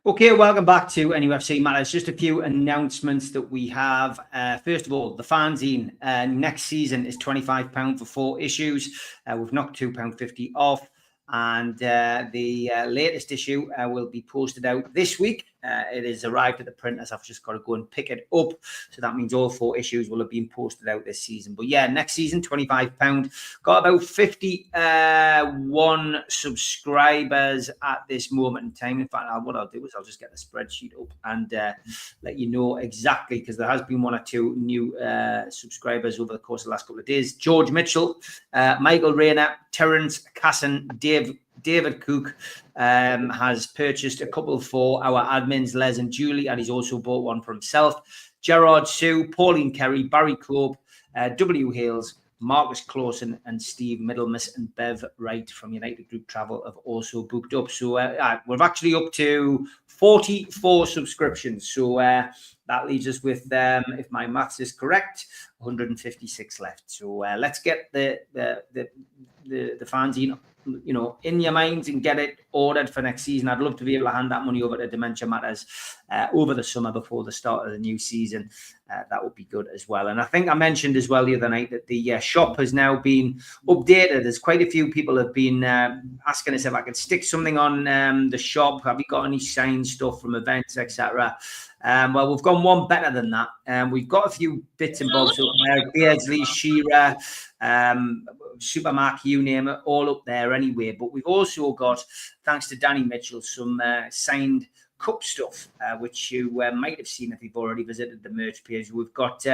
Okay, welcome back to NUFC Matters. Just a few announcements that we have. First of all, the fanzine next season is £25 for 4 issues. We've knocked £2.50 off. And the latest issue will be posted out this week. It has arrived at the printers. I've just got to go and pick it up. So that means all 4 issues will have been posted out this season. But yeah, next season, £25. Got about 51 subscribers at this moment in time. In fact, what I'll do is I'll just get the spreadsheet up and let you know exactly, because there has been 1 or 2 new subscribers over the course of the last couple of days. George Mitchell, Michael Rayner, Terence Casson, David Cook has purchased a couple for our admins, Les and Julie, and he's also bought one for himself. Gerard Sue, Pauline Kerry, Barry Cope, W. Hales, Marcus Clausen and Steve Middlemiss and Bev Wright from United Group Travel have also booked up. So we're actually up to 44 subscriptions. So that leaves us with, if my maths is correct, 156 left. So let's get the fanzine, you know, in your minds and get it ordered for next season. I'd love to be able to hand that money over to Dementia Matters over the summer before the start of the new season. That would be good as well. And I think I mentioned as well the other night that the shop has now been updated. There's quite a few people have been asking us if I could stick something on the shop. Have you got any signed stuff from events, etc.? Well, we've gone one better than that. We've got a few bits and bobs up there. Beardsley, Shearer, Supermark, you name it, all up there anyway. But we've also got, thanks to Danny Mitchell, some signed cup stuff, which you might have seen if you've already visited the merch page. We've got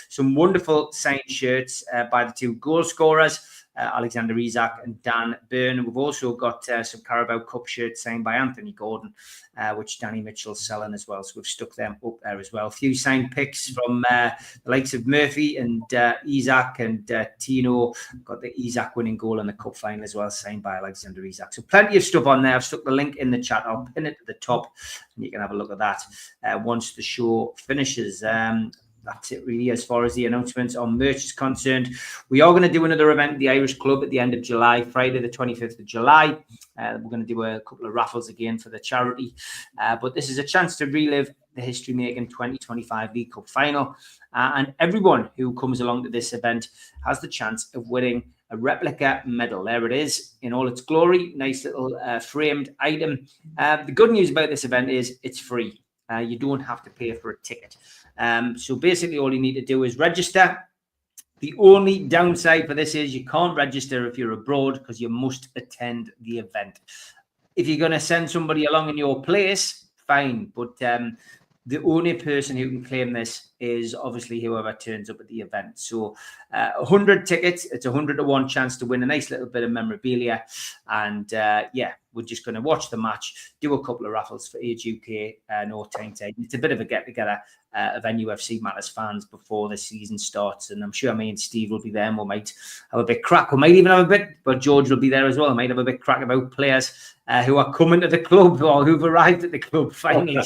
some wonderful signed shirts by the 2 goal scorers, Alexander Isak and Dan Byrne. We've also got some Carabao Cup shirts signed by Anthony Gordon, which Danny Mitchell's selling as well. So we've stuck them up there as well. A few signed pics from the likes of Murphy and Isak and Tino. Got the Isak winning goal in the cup final as well, signed by Alexander Isak. So plenty of stuff on there. I've stuck the link in the chat. I'll pin it to the top and you can have a look at that once the show finishes. That's it really as far as the announcements on merch is concerned. We are going to do another event at the Irish Club at the end of July, Friday the 25th of July. We're going to do a couple of raffles again for the charity. But this is a chance to relive the history-making 2025 League Cup final. And everyone who comes along to this event has the chance of winning a replica medal. There it is in all its glory. Nice little framed item. The good news about this event is it's free. You don't have to pay for a ticket. So basically all you need to do is register. The only downside for this is you can't register if you're abroad because you must attend the event. If you're going to send somebody along in your place, fine. But the only person who can claim this is obviously whoever turns up at the event. So 100 tickets, it's 100 to 1 chance to win a nice little bit of memorabilia. And yeah, we're just going to watch the match, do a couple of raffles for Age UK, no time to. It's a bit of a get-together of NUFC Matters fans before the season starts. And I'm sure me and Steve will be there and we might have a bit crack. We might even have a bit, but George will be there as well. We might have a bit crack about players who are coming to the club or who've arrived at the club finally.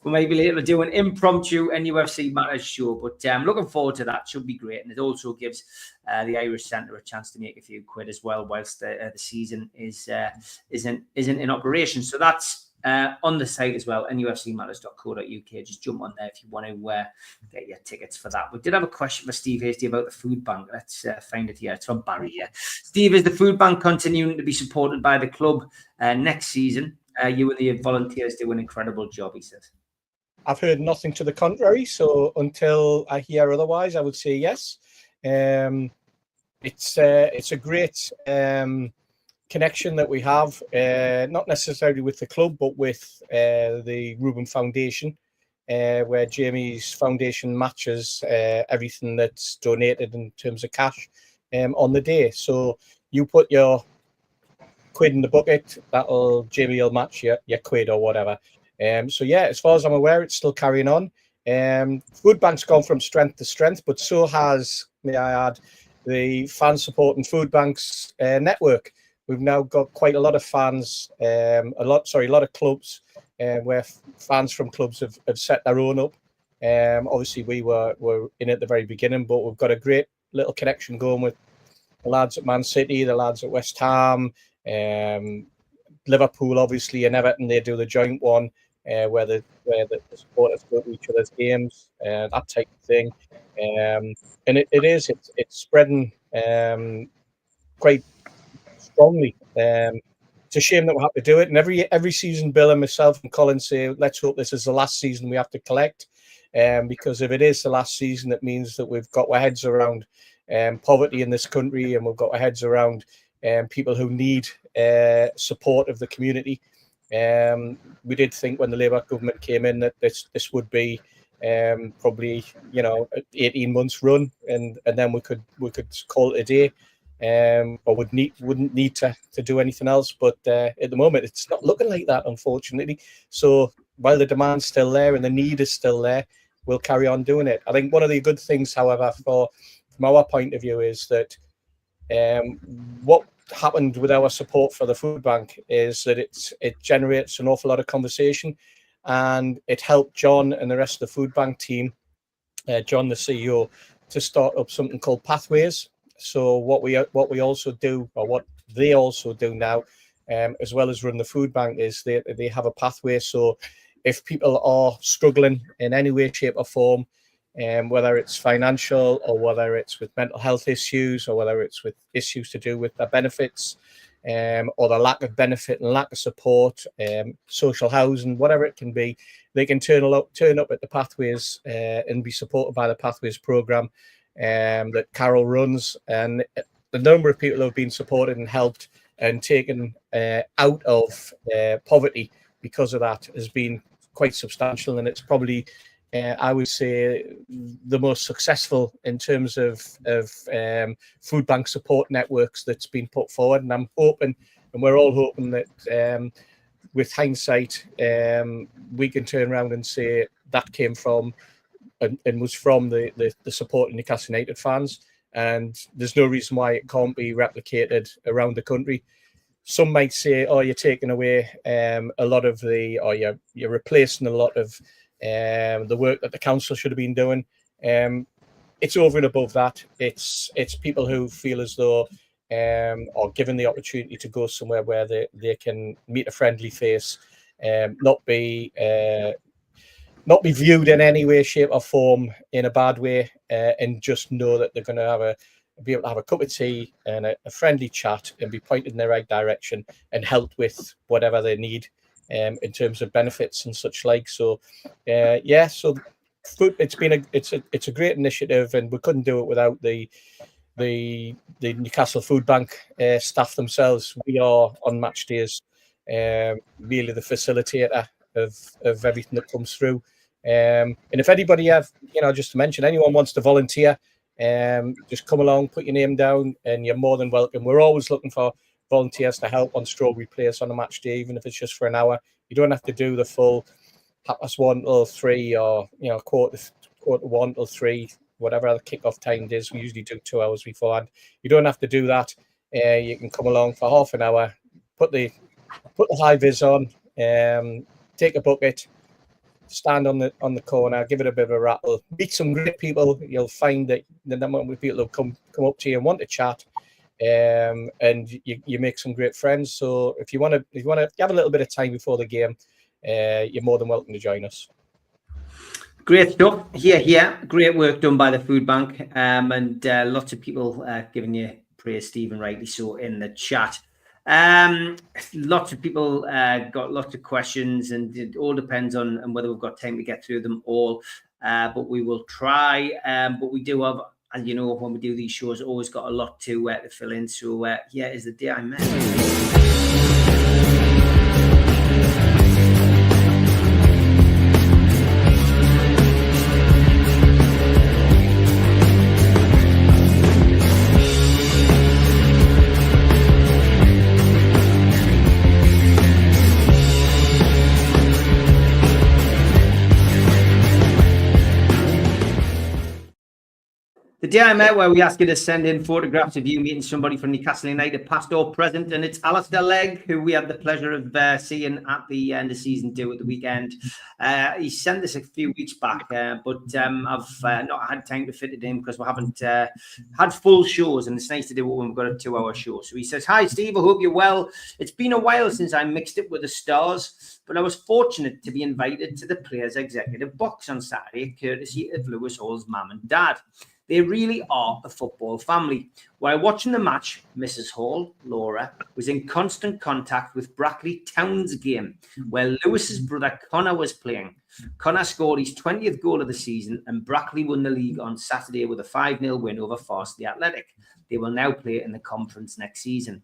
We might be able to do an impromptu NUFC Matters show, but I'm looking forward to that. Should be great. And it also gives the Irish Centre a chance to make a few quid as well whilst the season isn't in operation. So that's on the site as well, nufcmatters.co.uk. Just jump on there if you want to get your tickets for that. We did have a question for Steve Hasty about the food bank. Let's find it here. It's from Barry here. Steve, is the food bank continuing to be supported by the club next season? You and the volunteers do an incredible job, he says. I've heard nothing to the contrary, so until I hear otherwise, I would say yes. It's a great connection that we have, not necessarily with the club, but with the Reuben Foundation, where Jamie's foundation matches everything that's donated in terms of cash on the day. So you put your quid in the bucket, Jamie will match your quid or whatever. So yeah, as far as I'm aware, it's still carrying on. Food bank's gone from strength to strength, but so has, may I add, the fan support and food banks network. We've now got quite a lot of fans, a lot of clubs where fans from clubs have set their own up. Obviously, we were in at the very beginning, but we've got a great little connection going with the lads at Man City, the lads at West Ham, Liverpool, obviously, and Everton. They do the joint one where the supporters go to each other's games, that type of thing. And it's spreading quite strongly. It's a shame that we have to do it. And every season, Bill and myself and Colin say, let's hope this is the last season we have to collect. Because if it is the last season, it means that we've got our heads around poverty in this country, and we've got our heads around people who need support of the community. We did think when the Labour government came in that this would be probably 18 months run, and then we could call it a day. Or wouldn't need to do anything else, but at the moment it's not looking like that, unfortunately. So while the demand's still there and the need is still there, we'll carry on doing it. I think one of the good things, however, from our point of view, is that what happened with our support for the food bank is that it generates an awful lot of conversation, and it helped John and the rest of the food bank team, John the CEO, to start up something called Pathways. So what we also do, or what they also do now, as well as run the food bank, is they have a pathway. So if people are struggling in any way, shape or form, whether it's financial or whether it's with mental health issues or whether it's with issues to do with their benefits, or the lack of benefit and lack of support, social housing, whatever it can be, they can turn up at the Pathways and be supported by the Pathways programme that Carol runs. And the number of people who have been supported and helped and taken out of poverty because of that has been quite substantial, and it's probably I would say the most successful in terms of food bank support networks that's been put forward. And I'm hoping, and we're all hoping, that with hindsight we can turn around and say that came from and was from the support of Newcastle United fans, and there's no reason why it can't be replicated around the country. Some might say, oh, you're taking away a lot of or you're replacing a lot of the work that the council should have been doing. It's over and above that. It's people who feel as though or given the opportunity to go somewhere where they can meet a friendly face, not be viewed in any way, shape or form in a bad way, and just know that they're going to be able to have a cup of tea and a friendly chat and be pointed in the right direction and helped with whatever they need in terms of benefits and such like. So so food, it's a great initiative, and we couldn't do it without the Newcastle Food Bank staff themselves. We are on match days really the facilitator of everything that comes through. And if anybody just to mention, anyone wants to volunteer, just come along, put your name down, and you're more than welcome. We're always looking for volunteers to help on Strawberry Place on a match day, even if it's just for an hour. You don't have to do the full 1:30 till 3, or 1:45 till 3, whatever the kick-off time is. We usually do 2 hours beforehand. You don't have to do that. You can come along for half an hour, put the high vis on, take a bucket, stand on the corner, give it a bit of a rattle, meet some great people. You'll find that the number of people who come up to you and want to chat, and you make some great friends. So if you want to have a little bit of time before the game, you're more than welcome to join us. Great stuff. Here. Great work done by the food bank, and lots of people giving you praise, Stephen, rightly so, in the chat. Lots of people got lots of questions, and it all depends on whether we've got time to get through them all, but we will try. But we do have, as you know, when we do these shows, always got a lot to fill in. So here is the day I met. The day I met where we asked you to send in photographs of you meeting somebody from Newcastle United, past or present, and it's Alistair Legg, who we had the pleasure of seeing at the end of season 2 at the weekend. He sent this a few weeks back, but I've not had time to fit it in because we haven't had full shows, and it's nice to do it when we've got a 2-hour show. So he says, "Hi Steve, I hope you're well. It's been a while since I mixed it with the Stars, but I was fortunate to be invited to the Players Executive Box on Saturday, courtesy of Lewis Hall's mum and dad. They really are a football family. While watching the match, Mrs. Hall, Laura, was in constant contact with Brackley Town's game, where Lewis's brother Connor was playing. Connor scored his 20th goal of the season, and Brackley won the league on Saturday with a 5-0 win over Farsley Athletic. They will now play in the conference next season.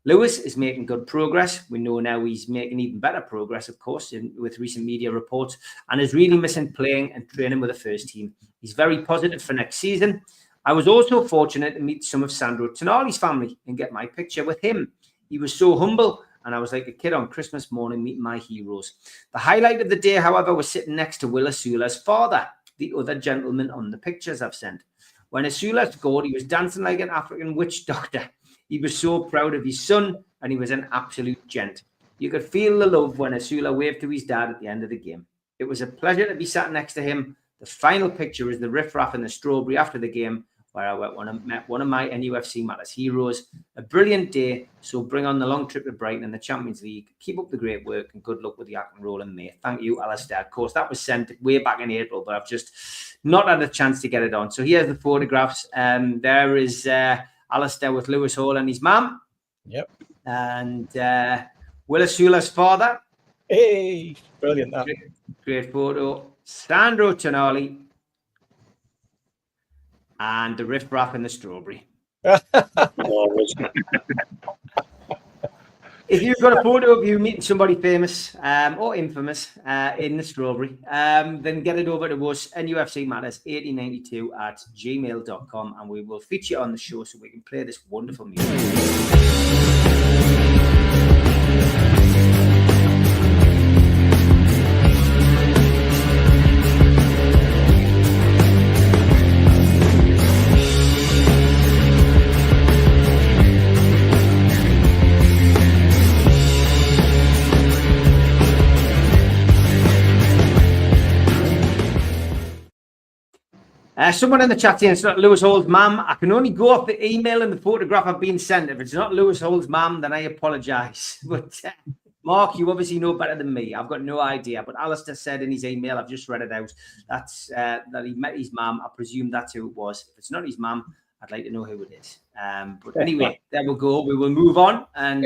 Lewis is making good progress. We know now he's making even better progress, of course, with recent media reports, and is really missing playing and training with the first team. He's very positive for next season. I was also fortunate to meet some of Sandro Tonali's family and get my picture with him. He was so humble, and I was like a kid on Christmas morning meeting my heroes. The highlight of the day, however, was sitting next to Will Asula's father, the other gentleman on the pictures I've sent. When Asula scored, he was dancing like an African witch doctor. He was so proud of his son, and he was an absolute gent. You could feel the love when Asula waved to his dad at the end of the game. It was a pleasure to be sat next to him. The final picture is the riff-raff in the strawberry after the game, where I met one of my NUFC Matters heroes. A brilliant day, so bring on the long trip to Brighton in the Champions League. Keep up the great work, and good luck with the act and roll in May. Thank you, Alistair. Of course, that was sent way back in April, but I've just not had a chance to get it on. So here's the photographs. There is Alistair with Lewis Hall and his mum. Yep. And Will Asula's father. Hey, brilliant. That. Great photo. Sandro Tonali. And the riff-raff in the strawberry. If you've got a photo of you meeting somebody famous or infamous in the strawberry, then get it over to us, nufcmatters1892@gmail.com, and we will feature you on the show so we can play this wonderful music. Someone in the chat saying it's not Lewis Hall's mum. I can only go off the email and the photograph I've been sent. If it's not Lewis Hall's mum, then I apologise. But Mark, you obviously know better than me. I've got no idea. But Alistair said in his email, I've just read it out, that's that he met his mum. I presume that's who it was. If it's not his mum, I'd like to know who it is. But anyway, there we go. We will move on. And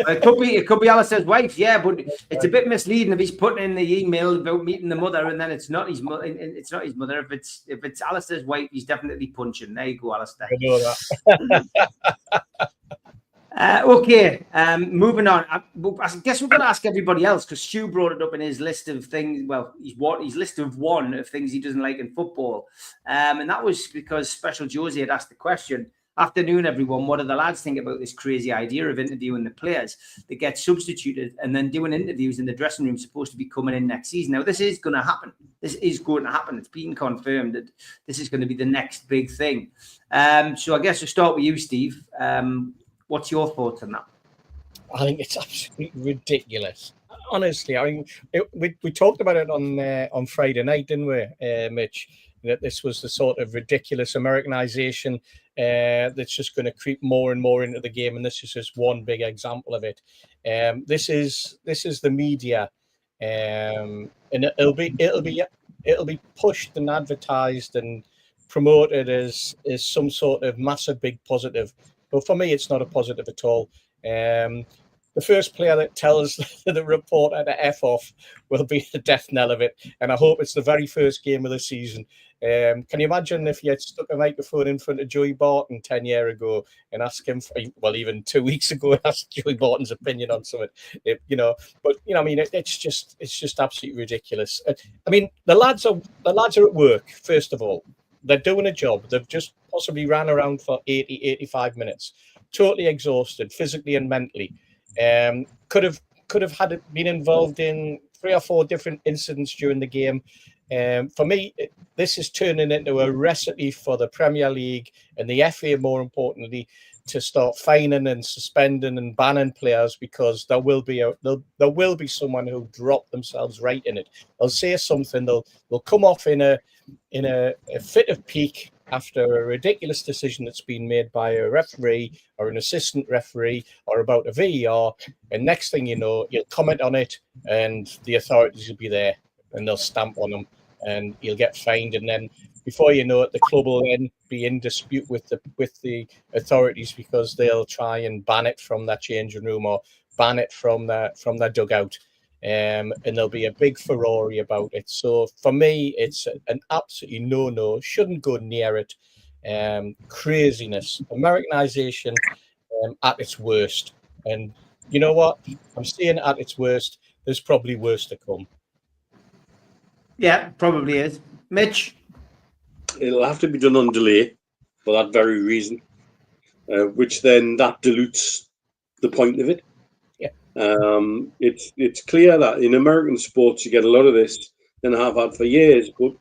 it could be Alistair's wife, yeah, but it's a bit misleading if he's putting in the email about meeting the mother and then it's not his mother. It's not his mother. If it's Alistair's wife, he's definitely punching. There you go, Alistair. I know that. Okay, moving on. I guess we're going to ask everybody else because Stu brought it up in his list of things. Well, his list of one of things he doesn't like in football, and that was because Special Josie had asked the question. Afternoon, everyone. What do the lads think about this crazy idea of interviewing the players that get substituted and then doing interviews in the dressing room supposed to be coming in next season? Now, this is going to happen. This is going to happen. It's been confirmed that this is going to be the next big thing. So I guess we'll start with you, Steve. What's your thoughts on that? I think it's absolutely ridiculous. Honestly, I mean, we talked about it on Friday night, didn't we, Mitch? That this was the sort of ridiculous Americanization that's just going to creep more and more into the game, and this is just one big example of it. This is the media, and it'll be pushed and advertised and promoted as some sort of massive big positive. But for me, it's not a positive at all. The first player that tells the reporter to F off will be the death knell of it. And I hope it's the very first game of the season. Can you imagine if you had stuck a microphone in front of Joey Barton 10 years ago and asked him, even 2 weeks ago, and asked Joey Barton's opinion on something, I mean, it's just absolutely ridiculous. I mean, the lads are at work, first of all. They're doing a job. They've just possibly ran around for 80, 85 minutes, totally exhausted, physically and mentally. Could have been involved in 3 or 4 different incidents during the game. For me, this is turning into a recipe for the Premier League and the FA, more importantly, to start fining and suspending and banning players, because there will be someone who drop themselves right in it. They'll say something. They'll come off in a fit of pique after a ridiculous decision that's been made by a referee or an assistant referee or about a VAR, and next thing you know, you'll comment on it, and the authorities will be there and they'll stamp on them, and you'll get fined, and then before you know it, the club will then be in dispute with the authorities, because they'll try and ban it from that changing room or ban it from their dugout, and there'll be a big furore about it. So for me, it's an absolutely no. Shouldn't go near it. Craziness, Americanization at its worst, and you know what? I'm saying at its worst. There's probably worse to come. Yeah, probably is. Mitch? It'll have to be done on delay for that very reason, which then that dilutes the point of it. Yeah. It's clear that in American sports you get a lot of this, and have had for years, but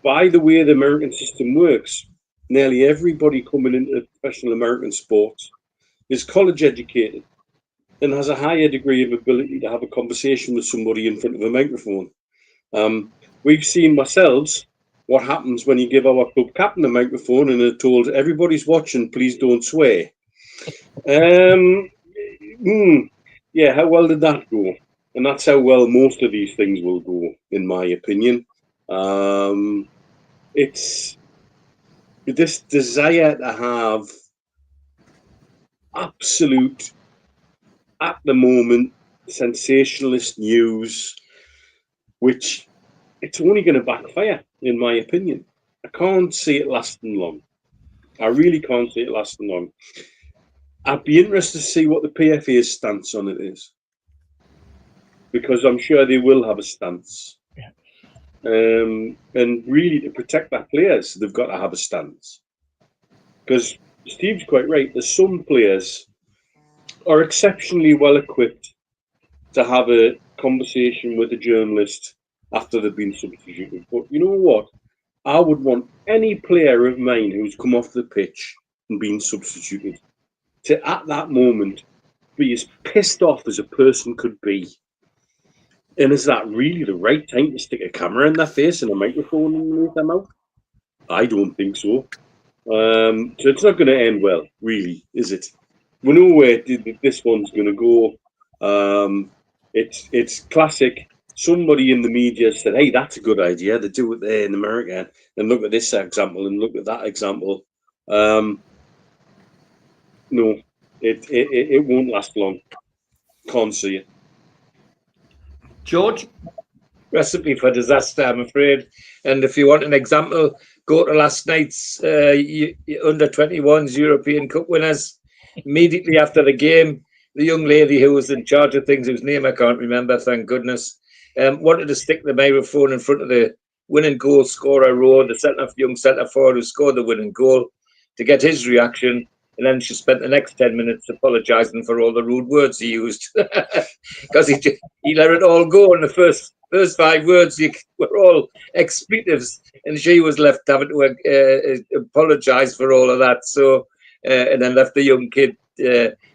by the way the American system works, nearly everybody coming into professional American sports is college educated and has a higher degree of ability to have a conversation with somebody in front of a microphone. We've seen ourselves what happens when you give our club captain a microphone and are told everybody's watching, please don't swear. Yeah, how well did that go? And that's how well most of these things will go, in my opinion. It's this desire to have absolute, at the moment, sensationalist news, which it's only going to backfire, in my opinion. I can't see it lasting long. I really can't see it lasting long. I'd be interested to see what the PFA's stance on it is, because I'm sure they will have a stance. Yeah. And really, to protect their players, they've got to have a stance. Because Steve's quite right. There's some players are exceptionally well equipped to have a conversation with a journalist after they've been substituted. But you know what? I would want any player of mine who's come off the pitch and been substituted to, at that moment, be as pissed off as a person could be. And is that really the right time to stick a camera in their face and a microphone underneath their mouth? I don't think so. So it's not going to end well, really, is it? We know where this one's going to go. It's classic. Somebody in the media said, hey, that's a good idea. They do it there in America. And look at this example and look at that example. No, it won't last long. Can't see it. George? Recipe for disaster, I'm afraid. And if you want an example, go to last night's under-21s European Cup winners. Immediately after the game, the young lady who was in charge of things, whose name I can't remember, thank goodness, wanted to stick the microphone in front of the winning goal scorer, Rowe, the young centre forward who scored the winning goal, to get his reaction. And then she spent the next 10 minutes apologising for all the rude words he used, because he let it all go. And the first 5 words were all expletives, and she was left having to apologise for all of that. So, and then left the young kid,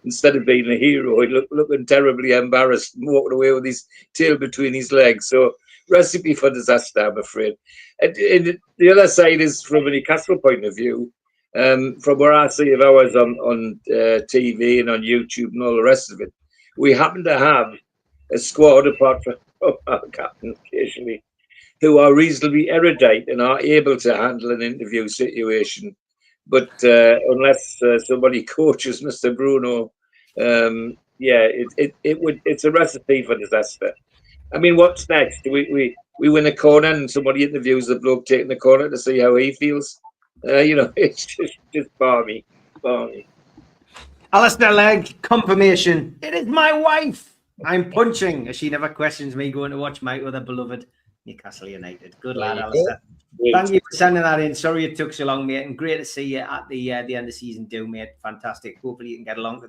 instead of being a hero, looking terribly embarrassed and walking away with his tail between his legs. So, recipe for disaster, I'm afraid. And the other side is from a Newcastle point of view. From where I see of ours on TV and on YouTube and all the rest of it, we happen to have a squad, apart from our captain occasionally, who are reasonably erudite and are able to handle an interview situation. But unless somebody coaches Mr. Bruno, it's a recipe for disaster. I mean, what's next? We win a corner and somebody interviews the bloke taking the corner to see how he feels. It's just balmy. Alistair Legg, confirmation. It is my wife. I'm punching, as she never questions me going to watch my other beloved Newcastle United. Good lad, Alistair. Thank you for sending that in. Sorry it took so long, mate, and great to see you at the end of season 2, mate. Fantastic. Hopefully you can get along to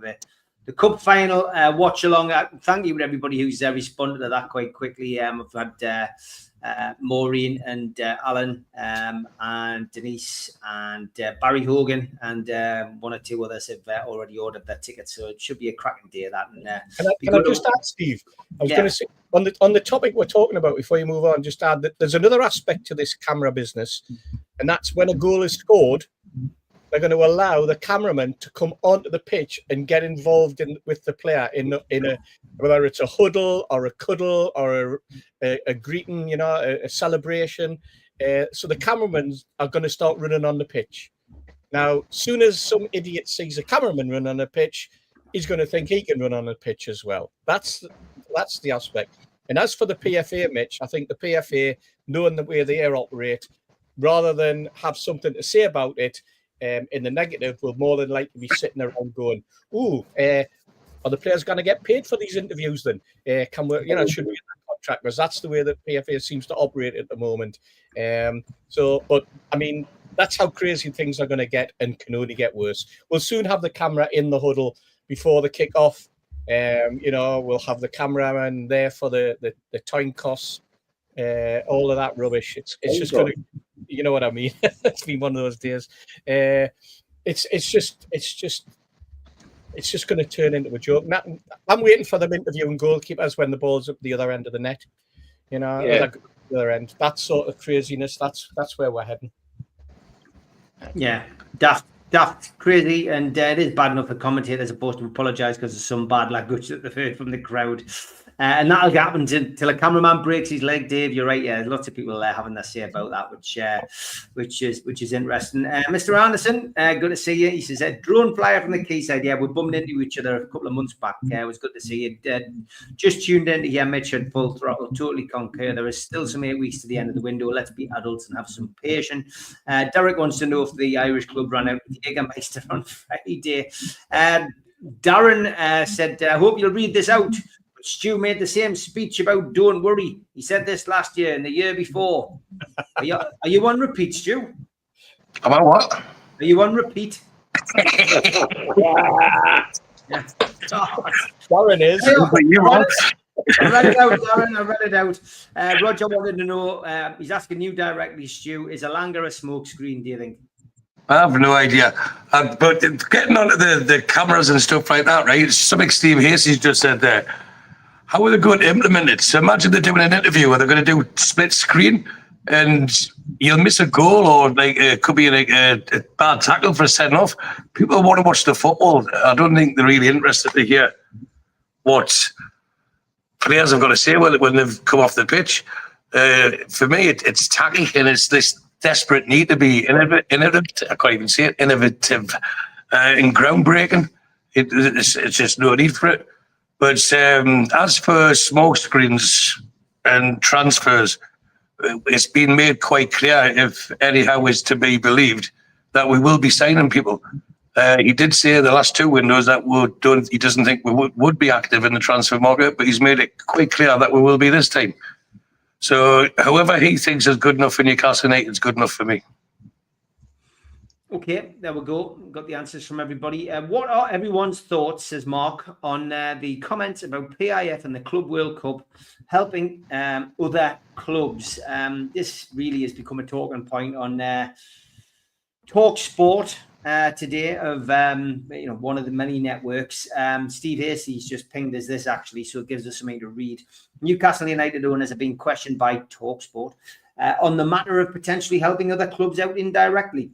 The cup final watch along. Thank you to everybody who's responded to that quite quickly. I've had Maureen and Alan and Denise and Barry Hogan and one or two others have already ordered their tickets, so it should be a cracking day. That and can I just add, Steve? I was going to say on the topic we're talking about before you move on. Just add that there's another aspect to this camera business, and that's when a goal is scored. They're going to allow the cameraman to come onto the pitch and get involved with the player in a whether it's a huddle or a cuddle or a greeting, you know, a celebration. So the cameramen are going to start running on the pitch. Now, soon as some idiot sees a cameraman run on the pitch, he's going to think he can run on the pitch as well. That's the aspect. And as for the PFA, Mitch, I think the PFA, knowing the way they operate, rather than have something to say about it, in the negative, will more than likely be sitting around going, "Ooh, are the players going to get paid for these interviews? Then can we, you know, should we get that contract?" Because that's the way that PFA seems to operate at the moment. But I mean, that's how crazy things are going to get, and can only get worse. We'll soon have the camera in the huddle before the kick-off. You know, we'll have the cameraman there for the time costs, all of that rubbish. It's just going to. You know what I mean? It's been one of those days. It's just going to turn into a joke. I'm waiting for them interviewing goalkeepers when the ball's up the other end of the net. You know, the other end. That sort of craziness. That's where we're heading. Yeah, daft, crazy, and it is bad enough for commentators are supposed to apologise because of some bad language that they've heard from the crowd. And that'll happen till a cameraman breaks his leg, Dave. You're right. Yeah, lots of people having their say about that, which is interesting. Mr. Anderson, good to see you. He says, drone flyer from the quayside. Yeah, we bumped into each other a couple of months back. It was good to see you. Just tuned in to hear Mitch at full throttle. Totally concur. There is still some 8 weeks to the end of the window. Let's be adults and have some patience. Derek wants to know if the Irish club ran out with the Jägermeister on Friday. Darren said, I hope you'll read this out. Stu made the same speech about don't worry. He said this last year and the year before. Are you on repeat, Stu? About what? Are you on repeat? Yeah. Darren is. I read it out, Darren. I read it out. Roger wanted to know, he's asking you directly, Stu, is a Langer a smokescreen, do you think? I have no idea. But getting onto the cameras and stuff like that, right? It's something Steve Hasey's just said there. How are they going to implement it? So imagine they're doing an interview where they're going to do split screen and you'll miss a goal, or like it could be a bad tackle for a send off. People want to watch the football. I don't think they're really interested to hear what players have got to say when they've come off the pitch. For me, it's tacky, and it's this desperate need to be innovative. I can't even say it. Innovative and groundbreaking. It's just no need for it. But as for smoke screens and transfers, it's been made quite clear, if anyhow is to be believed, that we will be signing people. He did say in the last 2 windows that he doesn't think we would be active in the transfer market, but he's made it quite clear that we will be this time. So whoever he thinks is good enough for Newcastle United is good enough for me. Okay, there we go. Got the answers from everybody. What are everyone's thoughts, says Mark, on the comments about PIF and the Club World Cup helping other clubs? This really has become a talking point on Talk Sport today of one of the many networks. Steve Hasey's just pinged us this actually, so it gives us something to read. Newcastle United owners have been questioned by Talk Sport on the matter of potentially helping other clubs out indirectly.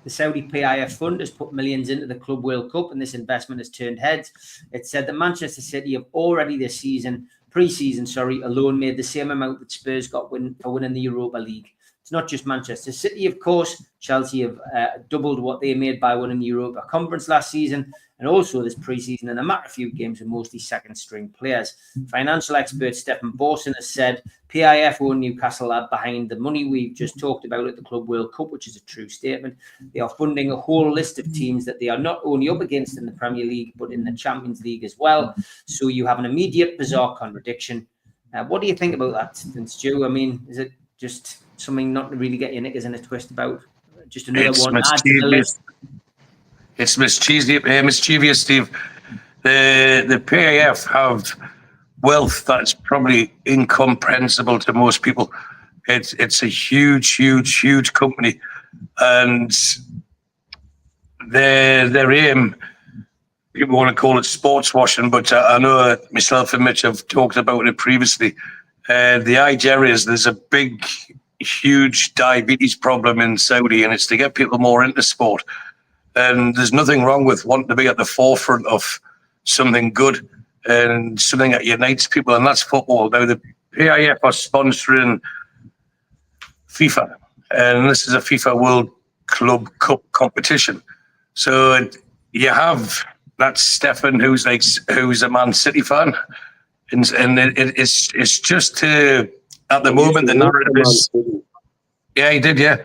The Saudi PIF fund has put millions into the Club World Cup, and this investment has turned heads. It said that Manchester City have already this season, pre-season, alone made the same amount that Spurs got for winning the Europa League. It's not just Manchester City, of course. Chelsea have doubled what they made by winning the Europa Conference last season, and also this pre-season in a matter of few games with mostly second-string players. Financial expert Stephen Borson has said PIF own Newcastle are behind the money we've just talked about at the Club World Cup, which is a true statement. They are funding a whole list of teams that they are not only up against in the Premier League, but in the Champions League as well. So you have an immediate bizarre contradiction. What do you think about that, Stu? I mean, is it just something not to really get your knickers in a twist about? Just another one. It's mischievous, Steve. the PAF have wealth that's probably incomprehensible to most people. It's a huge company, and their aim, people want to call it sports washing, but I know myself and Mitch have talked about it previously. The idea is there's a big, huge diabetes problem in Saudi, and it's to get people more into sport. And there's nothing wrong with wanting to be at the forefront of something good and something that unites people, and that's football. Now, the PIF are sponsoring FIFA, and this is a FIFA World Club Cup competition. So you have that Stefan, who's a Man City fan, and it's just to, at the moment, the narrative is. Yeah, he did. Yeah,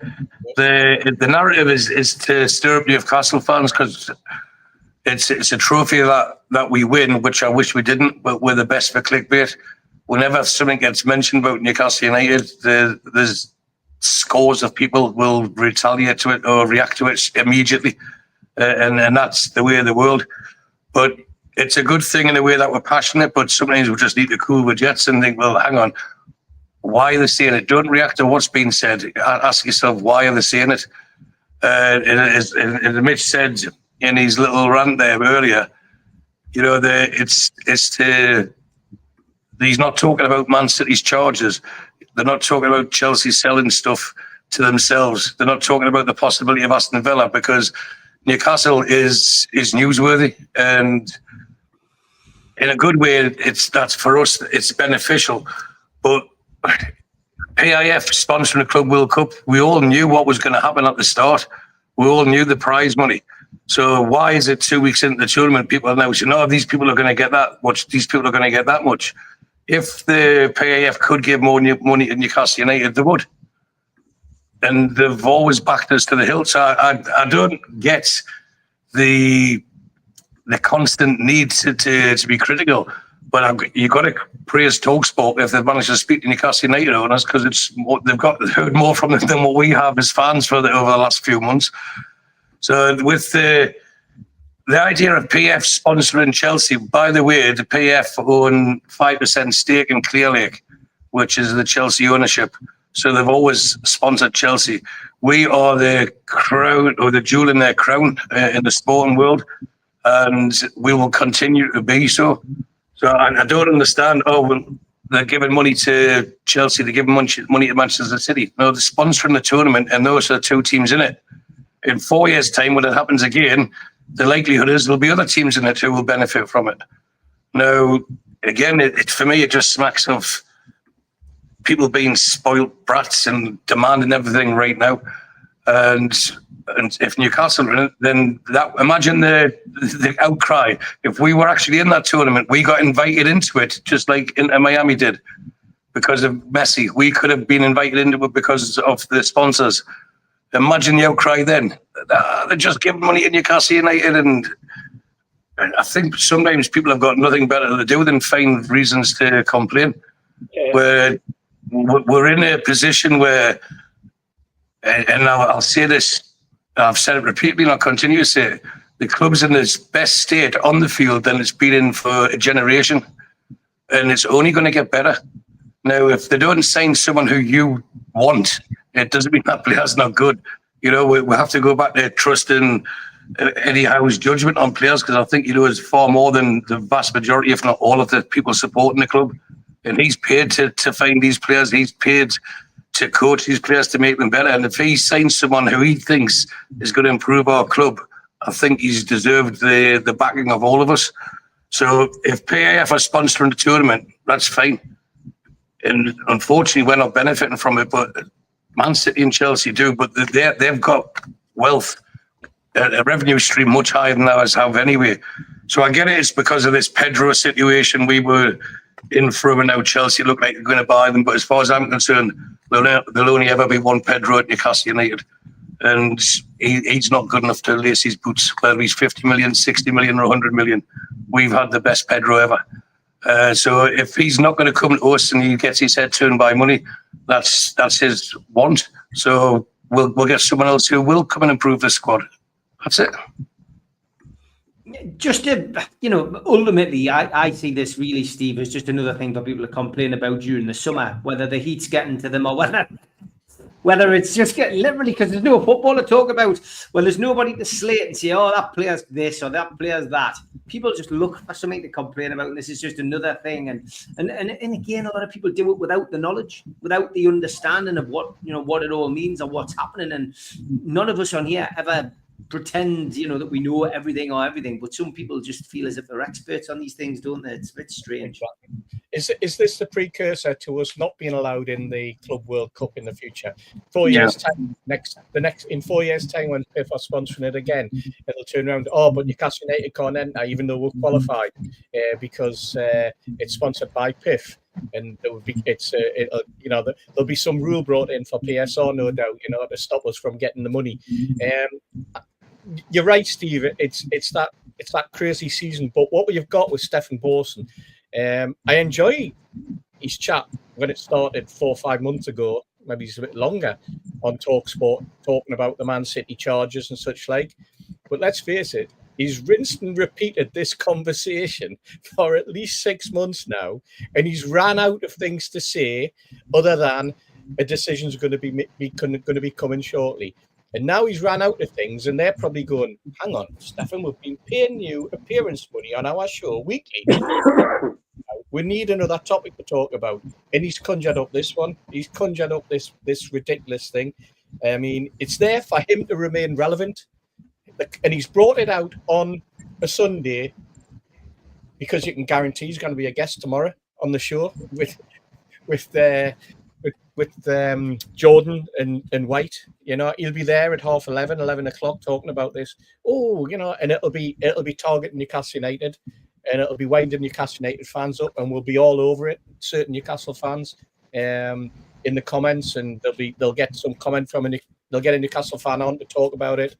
the narrative is to stir up Newcastle fans because it's a trophy that we win, which I wish we didn't, but we're the best for clickbait. Whenever something gets mentioned about Newcastle United, there's scores of people will retaliate to it or react to it immediately, and that's the way of the world. But it's a good thing in a way that we're passionate, but sometimes we just need to cool the jets and think, well, hang on. Why are they saying it? Don't react to what's being said. Ask yourself, why are they saying it? As Mitch said in his little rant there earlier, you know, he's not talking about Man City's charges. They're not talking about Chelsea selling stuff to themselves. They're not talking about the possibility of Aston Villa, because Newcastle is newsworthy, and in a good way, that's for us, it's beneficial. But PIF sponsoring the Club World Cup, we all knew what was going to happen at the start. We all knew the prize money. So why is it 2 weeks into the tournament, people are now saying, oh, these people are going to get that much, these people are going to get that much? If the PIF could give more money to Newcastle United, they would. And they've always backed us to the hilt. So I don't get the constant need to be critical. But you've got to praise TalkSport if they've managed to speak to Newcastle United owners, because they've heard more from them than what we have as fans over the last few months. So with the idea of PF sponsoring Chelsea, by the way, the PF own 5% stake in Clear Lake, which is the Chelsea ownership. So they've always sponsored Chelsea. We are the crown, or the jewel in their crown in the sporting world, and we will continue to be so. So I don't understand, well, they're giving money to Chelsea, they're giving money to Manchester City. No, they're sponsoring the tournament, and those are the two teams in it. In 4 years' time, when it happens again, the likelihood is there'll be other teams in it who will benefit from it. Now, again, for me, it just smacks of people being spoiled brats and demanding everything right now. And if Newcastle are in it, then imagine the outcry. If we were actually in that tournament, we got invited into it, just like Inter Miami did, because of Messi. We could have been invited into it because of the sponsors. Imagine the outcry then. They're just giving money to Newcastle United, and I think sometimes people have got nothing better to do than find reasons to complain. Yeah. We're in a position where, and I'll say this, I've said it repeatedly and I'll continue to say it, the club's in its best state on the field than it's been in for a generation, and it's only going to get better. Now, if they don't sign someone who you want, it doesn't mean that player's not good. You know, we have to go back to trusting Eddie Howe's judgment on players, because I think he knows far more than the vast majority, if not all, of the people supporting the club. And he's paid to find these players. He's paid to coach these players to make them better. And if he signs someone who he thinks is going to improve our club, I think he's deserved the backing of all of us. So if PAF are sponsoring the tournament, that's fine. And unfortunately, we're not benefiting from it, but Man City and Chelsea do. But they've got wealth, a revenue stream much higher than ours have anyway. So I get it. It's because of this Pedro situation. We were in for him, and now Chelsea look like they're going to buy them. But as far as I'm concerned, there'll only ever be one Pedro at Newcastle United. And he's not good enough to lace his boots, whether he's 50 million, 60 million or 100 million. We've had the best Pedro ever. So if he's not going to come to us and he gets his head turned by money, that's his want. So we'll get someone else who will come and improve the squad. That's it. Just to, ultimately, I see this really, Steve, as just another thing for people to complain about during the summer, whether the heat's getting to them or whether it's just getting literally because there's no football to talk about. Well, there's nobody to slate and say, oh, that player's this or that player's that. People just look for something to complain about, and this is just another thing. And again, a lot of people do it without the knowledge, without the understanding of what it all means or what's happening. And none of us on here ever pretend that we know everything, but some people just feel as if they're experts on these things, don't they? It's a bit strange. Is this the precursor to us not being allowed in the Club World Cup in the future? 4 years time, in 4 years time, when PIF are sponsoring it again, it'll turn around. Oh, but Newcastle United can't enter, even though we're qualified, because it's sponsored by PIF, and there will be there'll be some rule brought in for PSR, no doubt, to stop us from getting the money. You're right, Steve. It's that crazy season. But what we've got with Stefan Borson, I enjoy his chat when it started 4 or 5 months ago, maybe it's a bit longer, on TalkSport, talking about the Man City charges and such like. But let's face it, he's rinsed and repeated this conversation for at least 6 months now, and he's ran out of things to say other than a decision's going to be coming shortly. And now he's ran out of things, and they're probably going, hang on, Stefan, we've been paying you appearance money on our show weekly. We need another topic to talk about. And he's conjured up this one. He's conjured up this ridiculous thing. I mean, it's there for him to remain relevant. And he's brought it out on a Sunday because you can guarantee he's going to be a guest tomorrow on the show with Jordan and White. He'll be there at 11 o'clock talking about this. And it'll be targeting Newcastle United, and it'll be winding Newcastle United fans up, and we'll be all over it. Certain Newcastle fans in the comments, and they'll get some comment they'll get a Newcastle fan on to talk about it.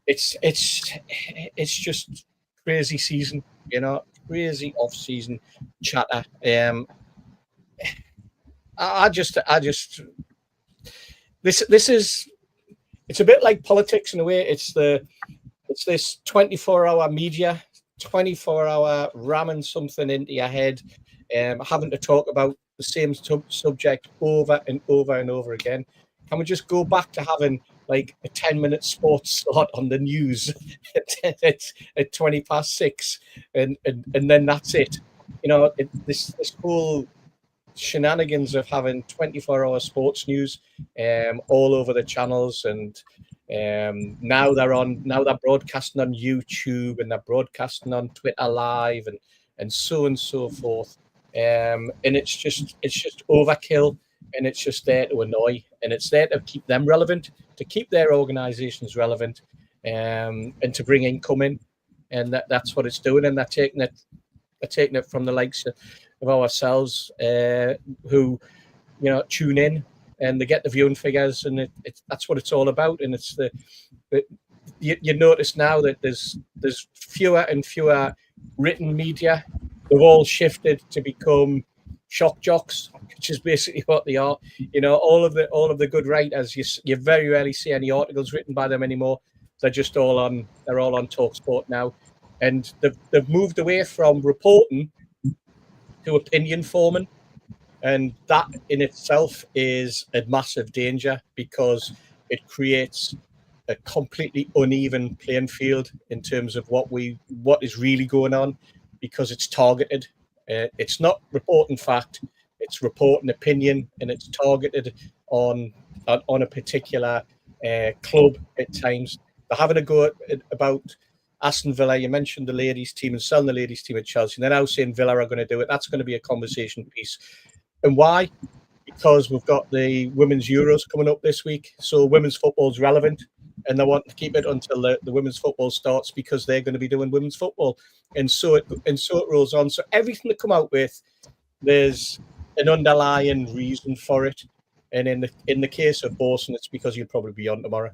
It's just crazy season, crazy off season chatter. It's a bit like politics in a way. It's this 24-hour media, 24-hour ramming something into your head, having to talk about the same subject over and over and over again. Can we just go back to having like a 10-minute sports slot on the news at 6:20, and then that's it? This whole shenanigans of having 24-hour sports news all over the channels, and now they're broadcasting on YouTube, and they're broadcasting on Twitter Live, and so forth, and it's just overkill, and it's just there to annoy, and it's there to keep them relevant, to keep their organizations relevant, and to bring income in, and that's what it's doing. And they're taking it from the likes of ourselves, who tune in, and they get the viewing figures, and that's what it's all about. And it's you notice now that there's fewer and fewer written media. They've all shifted to become shock jocks, which is basically what they are. All of the good writers, you very rarely see any articles written by them anymore. They're all on TalkSport now, and they've moved away from reporting to opinion forming, and that in itself is a massive danger, because it creates a completely uneven playing field in terms of what is really going on, because it's targeted. It's not reporting fact, it's reporting opinion, and it's targeted on a particular club at times. They're having a go about Aston Villa. You mentioned the ladies' team and selling the ladies' team at Chelsea. They're now saying Villa are going to do it. That's going to be a conversation piece. And why? Because we've got the Women's Euros coming up this week. So women's football is relevant, and they want to keep it until the women's football starts, because they're going to be doing women's football. And so it rolls on. So everything they come out with, there's an underlying reason for it. And in the case of Borson, it's because you'll probably be on tomorrow.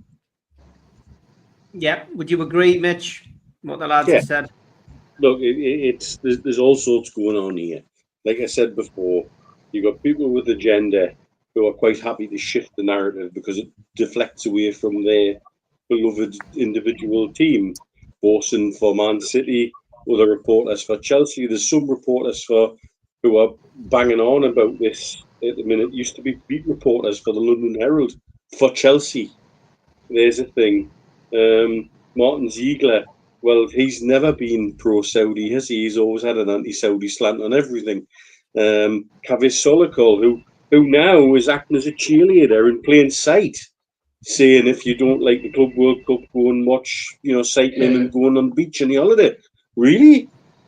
Yeah, would you agree, Mitch, what the lads have said? Look, there's all sorts going on here. Like I said before, you've got people with agenda who are quite happy to shift the narrative because it deflects away from their beloved individual team. Borson for Man City, other reporters for Chelsea. There's some reporters who are banging on about this at the minute. Used to be beat reporters for the London Herald for Chelsea. There's a thing. Martin Ziegler, well, he's never been pro-Saudi, has he? He's always had an anti-Saudi slant on everything. Kavis Solikol, who now is acting as a cheerleader in plain sight, saying if you don't like the Club World Cup, go and watch, cycling and going on the beach on the holiday. Really?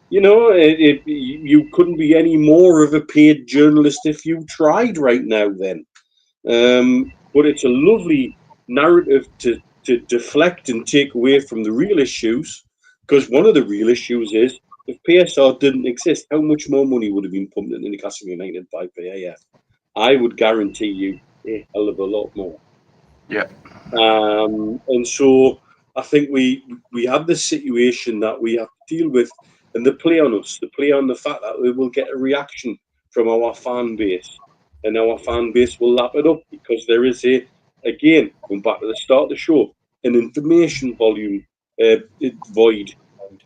You couldn't be any more of a paid journalist if you tried right now then. But it's a lovely narrative to deflect and take away from the real issues, because one of the real issues is if PSR didn't exist, how much more money would have been pumped into Newcastle United by PAF? I would guarantee you a hell of a lot more. Yeah. And so I think we have this situation that we have to deal with, and the play on us, the play on the fact that we will get a reaction from our fan base, and our fan base will lap it up because there is again, going back to the start of the show, an information volume void,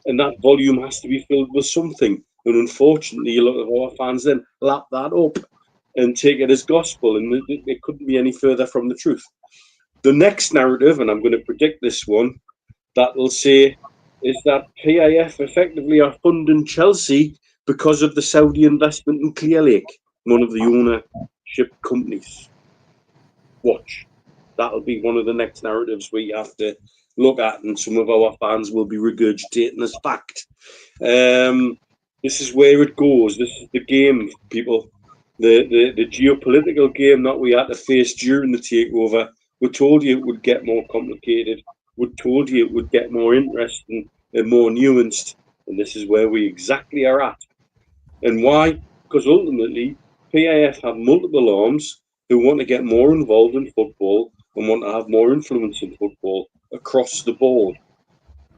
and that volume has to be filled with something. And unfortunately, a lot of our fans then lap that up and take it as gospel, and it couldn't be any further from the truth. The next narrative, and I'm going to predict this one, that will say is that PIF effectively are funding Chelsea because of the Saudi investment in Clear Lake, one of the ownership companies. Watch. That'll be one of the next narratives we have to look at, and some of our fans will be regurgitating as fact. This is where it goes. This is the game, people. The geopolitical game that we had to face during the takeover. We told you it would get more complicated. We told you it would get more interesting and more nuanced. And this is where we exactly are at. And why? Because ultimately, PIF have multiple arms who want to get more involved in football and want to have more influence in football across the board.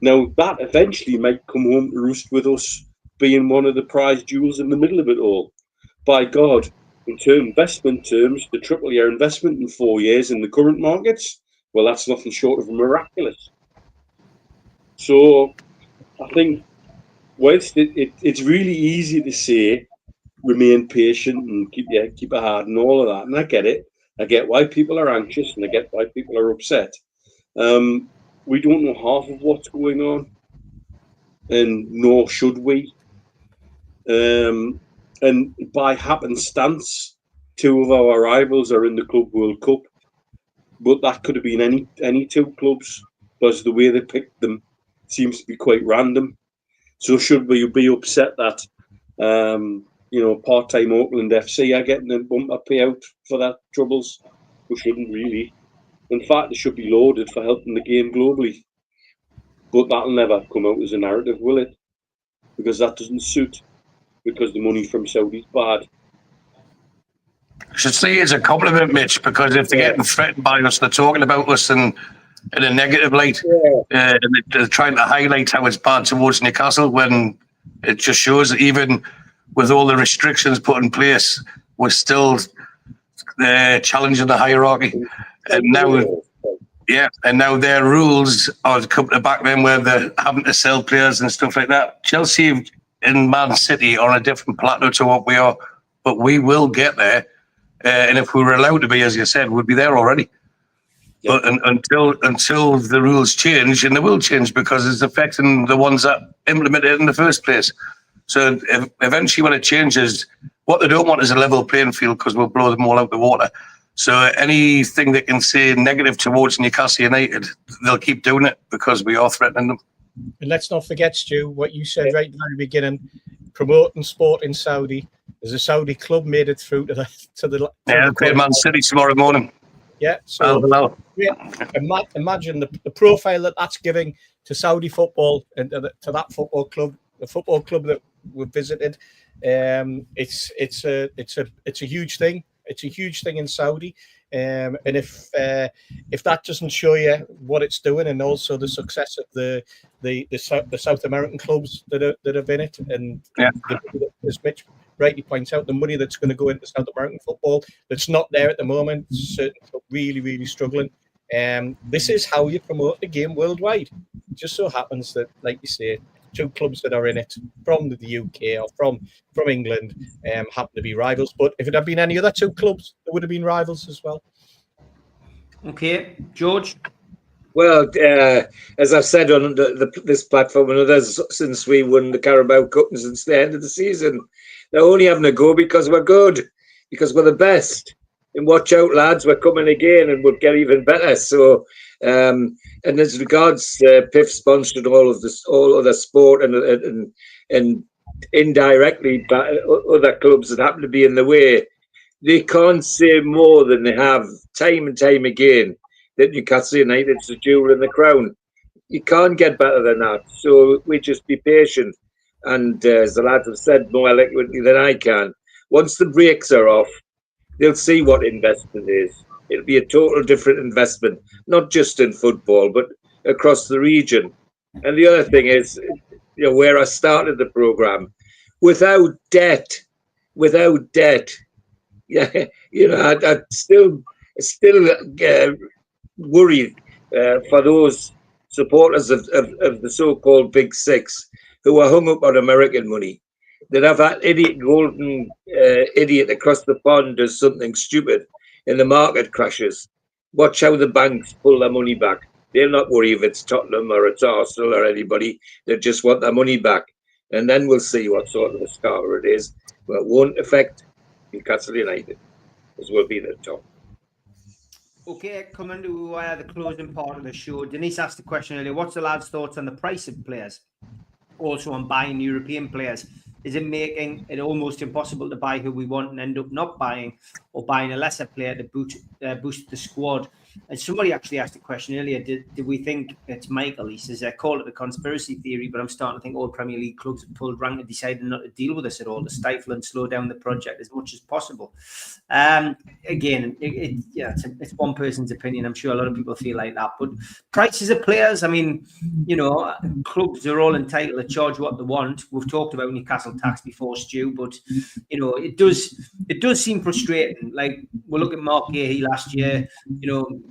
Now, that eventually might come home to roost with us being one of the prize jewels in the middle of it all. By God, in investment terms, the triple year investment in 4 years in the current markets, well, that's nothing short of miraculous. So I think whilst it's really easy to say remain patient and keep a heart and all of that, and I get it. I get why people are anxious and I get why people are upset. We don't know half of what's going on, and nor should we. And by happenstance, two of our rivals are in the Club World Cup, but that could have been any two clubs, because the way they picked them seems to be quite random. So should we be upset that part-time Auckland FC are getting a bumper payout for that troubles? We shouldn't really. In fact, they should be lauded for helping the game globally. But that'll never come out as a narrative, will it? Because that doesn't suit. Because the money from Saudi's bad. I should say it's a compliment, Mitch, because if they're getting threatened by us, they're talking about us in a negative light. And they're trying to highlight how it's bad towards Newcastle, when it just shows that even with all the restrictions put in place, we're still challenging the hierarchy. And now their rules are coming to back then, where they're having to sell players and stuff like that. Chelsea and Man City are on a different plateau to what we are, but we will get there. And if we were allowed to be, as you said, we'd be there already. But until the rules change, and they will change because it's affecting the ones that implemented it in the first place. So eventually when it changes, what they don't want is a level playing field, because we'll blow them all out the water. So anything they can say negative towards Newcastle United, they'll keep doing it because we are threatening them. And let's not forget, Stu, what you said right at the very beginning, promoting sport in Saudi. There's a Saudi club made it through to the they'll play Man City tomorrow morning. Yeah, so imagine the profile that's giving to Saudi football and to that football club, the football club that we've visited. It's a huge thing. It's a huge thing in Saudi. And if that doesn't show you what it's doing, and also the success of the South American clubs that have in it, and as Mitch rightly points out, the money that's going to go into South American football that's not there at the moment, certainly really, really struggling. This is how you promote the game worldwide. It just so happens that, like you say, two clubs that are in it from the UK or from England happen to be rivals. But if it had been any other two clubs, there would have been rivals as well. Okay, George. Well, as I've said on this platform and others, since we won the Carabao Cup and since the end of the season, they're only having a go because we're good, because we're the best. And watch out, lads, we're coming again and we'll get even better. So, and as regards PIF sponsored all other sport and indirectly other clubs that happen to be in the way, they can't say more than they have time and time again that Newcastle United's the jewel in the crown. You can't get better than that. So we just be patient. And as the lads have said more eloquently than I can, once the brakes are off, they'll see what investment is. It'll be a total different investment, not just in football, but across the region. And the other thing is, where I started the programme, without debt, yeah, I'd still worried for those supporters of the so-called Big Six who are hung up on American money. That have that golden idiot across the pond does something stupid and the market crashes. Watch how the banks pull their money back. They'll not worry if it's Tottenham or it's Arsenal or anybody. They just want their money back. And then we'll see what sort of a starter it is. But it won't affect Newcastle United, as we'll be at the top. Okay, coming to the closing part of the show. Denise asked the question earlier, what's the lads' thoughts on the price of players? Also on buying European players. Is it making it almost impossible to buy who we want and end up not buying, or buying a lesser player to boost the squad? And somebody actually asked a question earlier, did we think it's Michael? He says, I call it a conspiracy theory, but I'm starting to think all Premier League clubs have pulled rank and decided not to deal with us at all, to stifle and slow down the project as much as possible. Again, it's one person's opinion. I'm sure a lot of people feel like that. But prices of players, I mean, clubs are all entitled to charge what they want. We've talked about Newcastle tax before, Stu, but it does seem frustrating. Like, we'll look at Mark Gahey last year.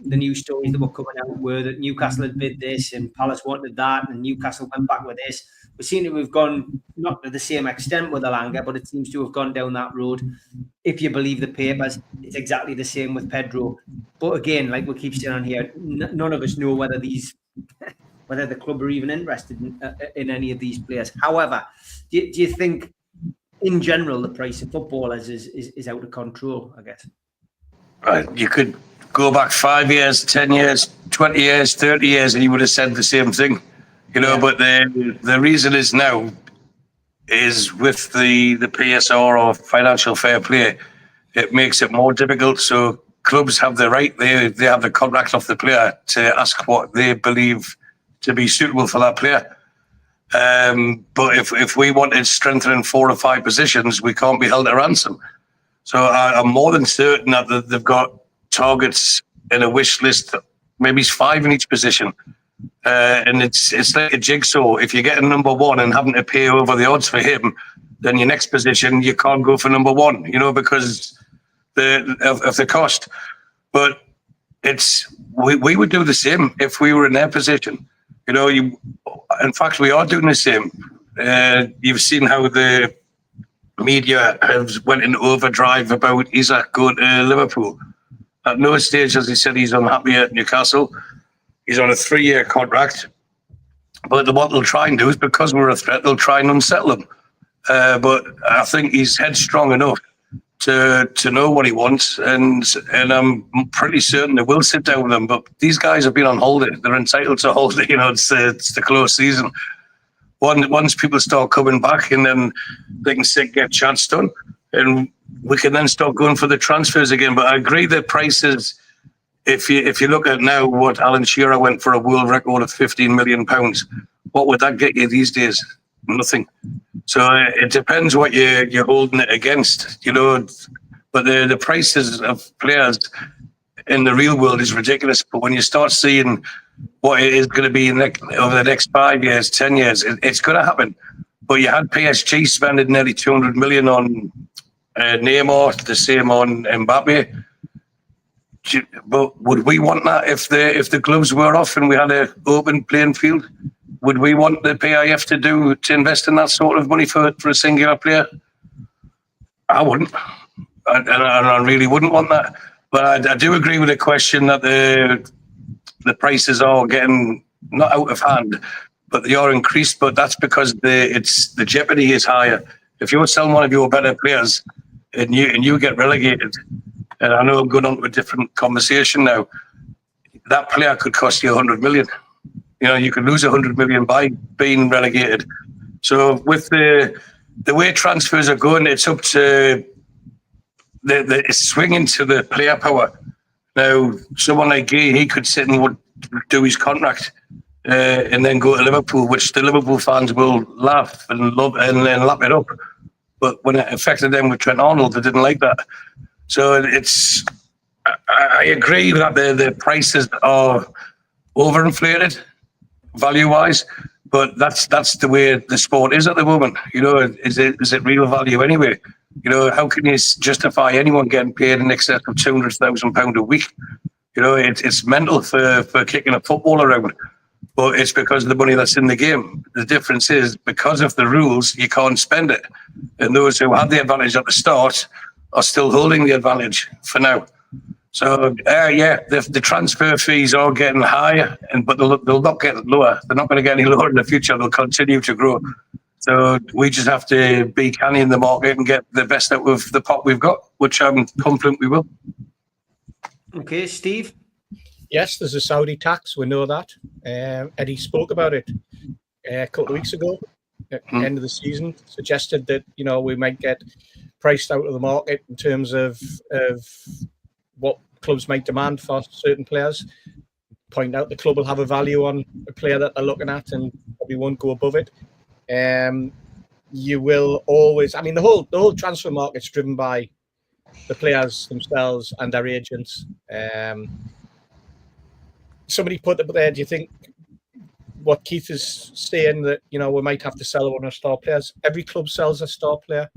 The news stories that were coming out were that Newcastle had bid this and Palace wanted that, and Newcastle went back with this. We seem to have gone not to the same extent with Elanga, but it seems to have gone down that road. If you believe the papers, it's exactly the same with Pedro. But again, like we keep saying on here, none of us know whether the club are even interested in any of these players. However, do you think, in general, the price of footballers is out of control, I guess? Right. You could go back 5 years, 10 years, 20 years, 30 years, and you would have said the same thing. But the reason is now is with the PSR or financial fair play, it makes it more difficult. So clubs have the right, they have the contract of the player to ask what they believe to be suitable for that player. But if we wanted strengthening 4 or 5 positions, we can't be held to ransom. So I'm more than certain that they've got targets in a wish list, maybe it's 5 in each position. And it's like a jigsaw. If you get a number 1 and having to pay over the odds for him, then your next position, you can't go for number 1, because of the cost. But we would do the same if we were in their position. In fact, we are doing the same. You've seen how the media has went in overdrive about Isaac going to Liverpool. At no stage has he said he's unhappy at Newcastle. He's on a 3-year contract. But what they'll try and do is, because we're a threat, they'll try and unsettle him. But I think he's headstrong enough to know what he wants, and I'm pretty certain they will sit down with him. But these guys have been on holiday; they're entitled to holiday. It's the close season. Once people start coming back, and then they can get chats done, and we can then start going for the transfers again. But I agree that prices. If you look at now what Alan Shearer went for, a world record of £15 million, what would that get you these days? Nothing. So it depends what you're holding it against, But the prices of players in the real world is ridiculous. But when you start seeing what it is going to be over the next 5 years, 10 years, it's going to happen. But you had PSG spending nearly 200 million on Neymar, the same on Mbappe. But would we want that if the gloves were off and we had an open playing field? Would we want the PIF to invest in that sort of money for a singular player? I wouldn't, and I really wouldn't want that. But I do agree with the question that the prices are getting not out of hand, but they are increased. But that's because the jeopardy is higher. If you're selling one of your better players and you get relegated, and I know I'm going on to a different conversation now, that player could cost you 100 million. You know, you could lose 100 million by being relegated. So with the way transfers are going, it's up to it's swinging to the player power. Now, someone like Gay, he could sit and would do his contract and then go to Liverpool, which the Liverpool fans will laugh and love and then lap it up. But when it affected them with Trent Arnold, they didn't like that. So I agree that the prices are overinflated value-wise, but that's the way the sport is at the moment. You know, is it real value anyway? You know, how can you justify anyone getting paid in excess of £200,000 a week? You know, it's mental for kicking a football around, but it's because of the money that's in the game. The difference is because of the rules, you can't spend it, and those who had the advantage at the start are still holding the advantage for now. So the transfer fees are getting higher, but they'll not get lower. They're not going to get any lower in the future. They'll continue to grow. So we just have to be canny in the market and get the best out of the pot we've got, which I'm confident we will. Okay, Steve? Yes, there's a Saudi tax. We know that. Eddie spoke about it a couple of weeks ago at the end of the season, suggested that, you know, we might get priced out of the market in terms of what clubs might demand for certain players. Point out the club will have a value on a player that they're looking at and probably won't go above it. You will always, I mean, the whole transfer market's driven by the players themselves and their agents. Somebody put up there, do you think what Keith is saying, that, you know, we might have to sell one of our star players? Every club sells a star player.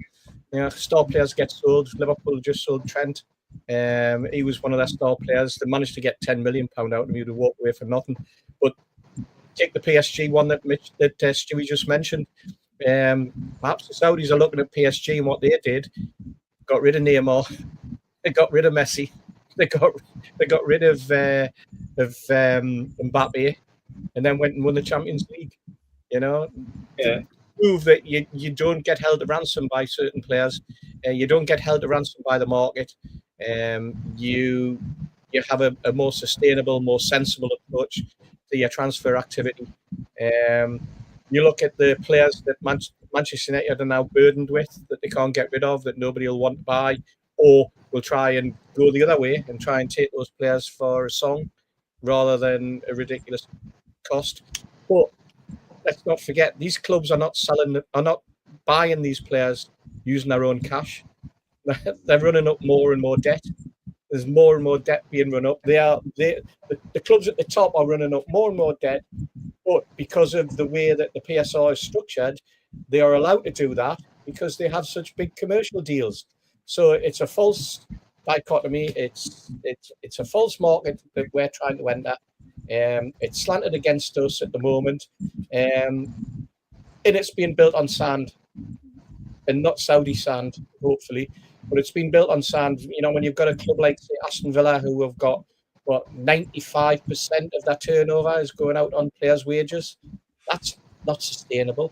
You know, star players get sold. Liverpool just sold Trent. He was one of their star players. They managed to get £10 million out of him to walk away for nothing. But take the PSG one that Stewie just mentioned. Perhaps the Saudis are looking at PSG and what they did. Got rid of Neymar. They got rid of Messi. They got rid of Mbappe, and then went and won the Champions League. You know, prove that you don't get held to ransom by certain players. You don't get held to ransom by the market. You have a more sustainable, more sensible approach to your transfer activity. You look at the players that Manchester United are now burdened with, that they can't get rid of, that nobody will want to buy, or will try and go the other way and try and take those players for a song rather than a ridiculous cost. But let's not forget, these clubs are not buying these players using their own cash. They're running up more and more debt. There's more and more debt being run up. The clubs at the top are running up more and more debt, but because of the way that the PSR is structured, they are allowed to do that because they have such big commercial deals. So it's a false dichotomy. It's a false market that we're trying to enter. It's slanted against us at the moment, and it's being built on sand, and not Saudi sand, hopefully. But it's been built on sand. You know, when you've got a club like, say, Aston Villa, who have got, 95% of their turnover is going out on players' wages. That's not sustainable.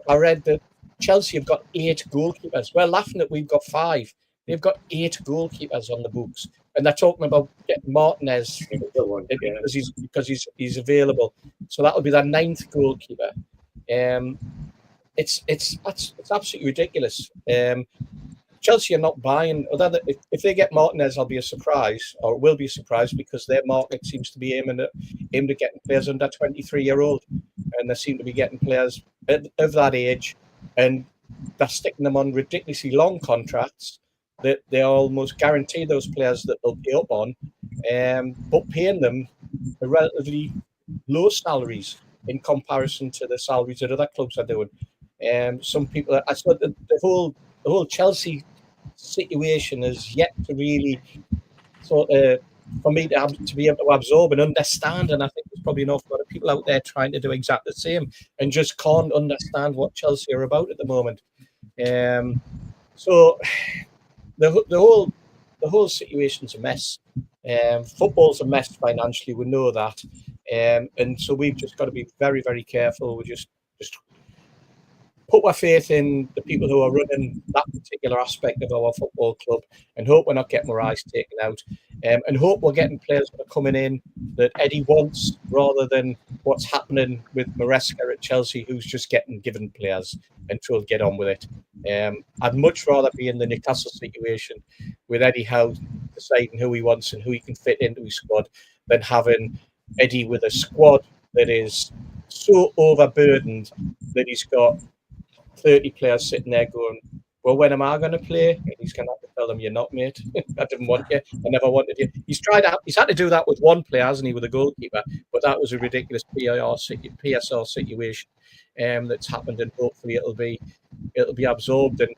I read that Chelsea have got 8 goalkeepers. We're laughing that we've got 5. They've got 8 goalkeepers on the books. And they're talking about getting Martinez because he's available. So that'll be their 9th goalkeeper. It's absolutely ridiculous. Chelsea are not buying. If they get Martinez, I'll be a surprise, or will be a surprise, because their market seems to be aimed at getting players under 23-year-old, and they seem to be getting players of that age, and they're sticking them on ridiculously long contracts that they almost guarantee those players that they'll pay up on, but paying them relatively low salaries in comparison to the salaries that other clubs are doing. Some people, I thought the whole Chelsea situation is yet to really sort for me to be able to absorb and understand. And I think there's probably an awful lot of people out there trying to do exactly the same and just can't understand what Chelsea are about at the moment. So the whole situation's a mess. Football's a mess financially. We know that, and so we've just got to be very, very careful. We just put our faith in the people who are running that particular aspect of our football club, and hope we're not getting our eyes taken out, and hope we're getting players that are coming in that Eddie wants, rather than what's happening with Maresca at Chelsea, who's just getting given players and told get on with it. I'd much rather be in the Newcastle situation with Eddie Howe deciding who he wants and who he can fit into his squad, than having Eddie with a squad that is so overburdened that he's got 30 players sitting there going, well, when am I going to play? And he's going to have to tell them, you're not, mate. I didn't want you. I never wanted you. He's had to do that with one player, hasn't he, with a goalkeeper? But that was a ridiculous PSR situation that's happened, and hopefully it'll be absorbed. And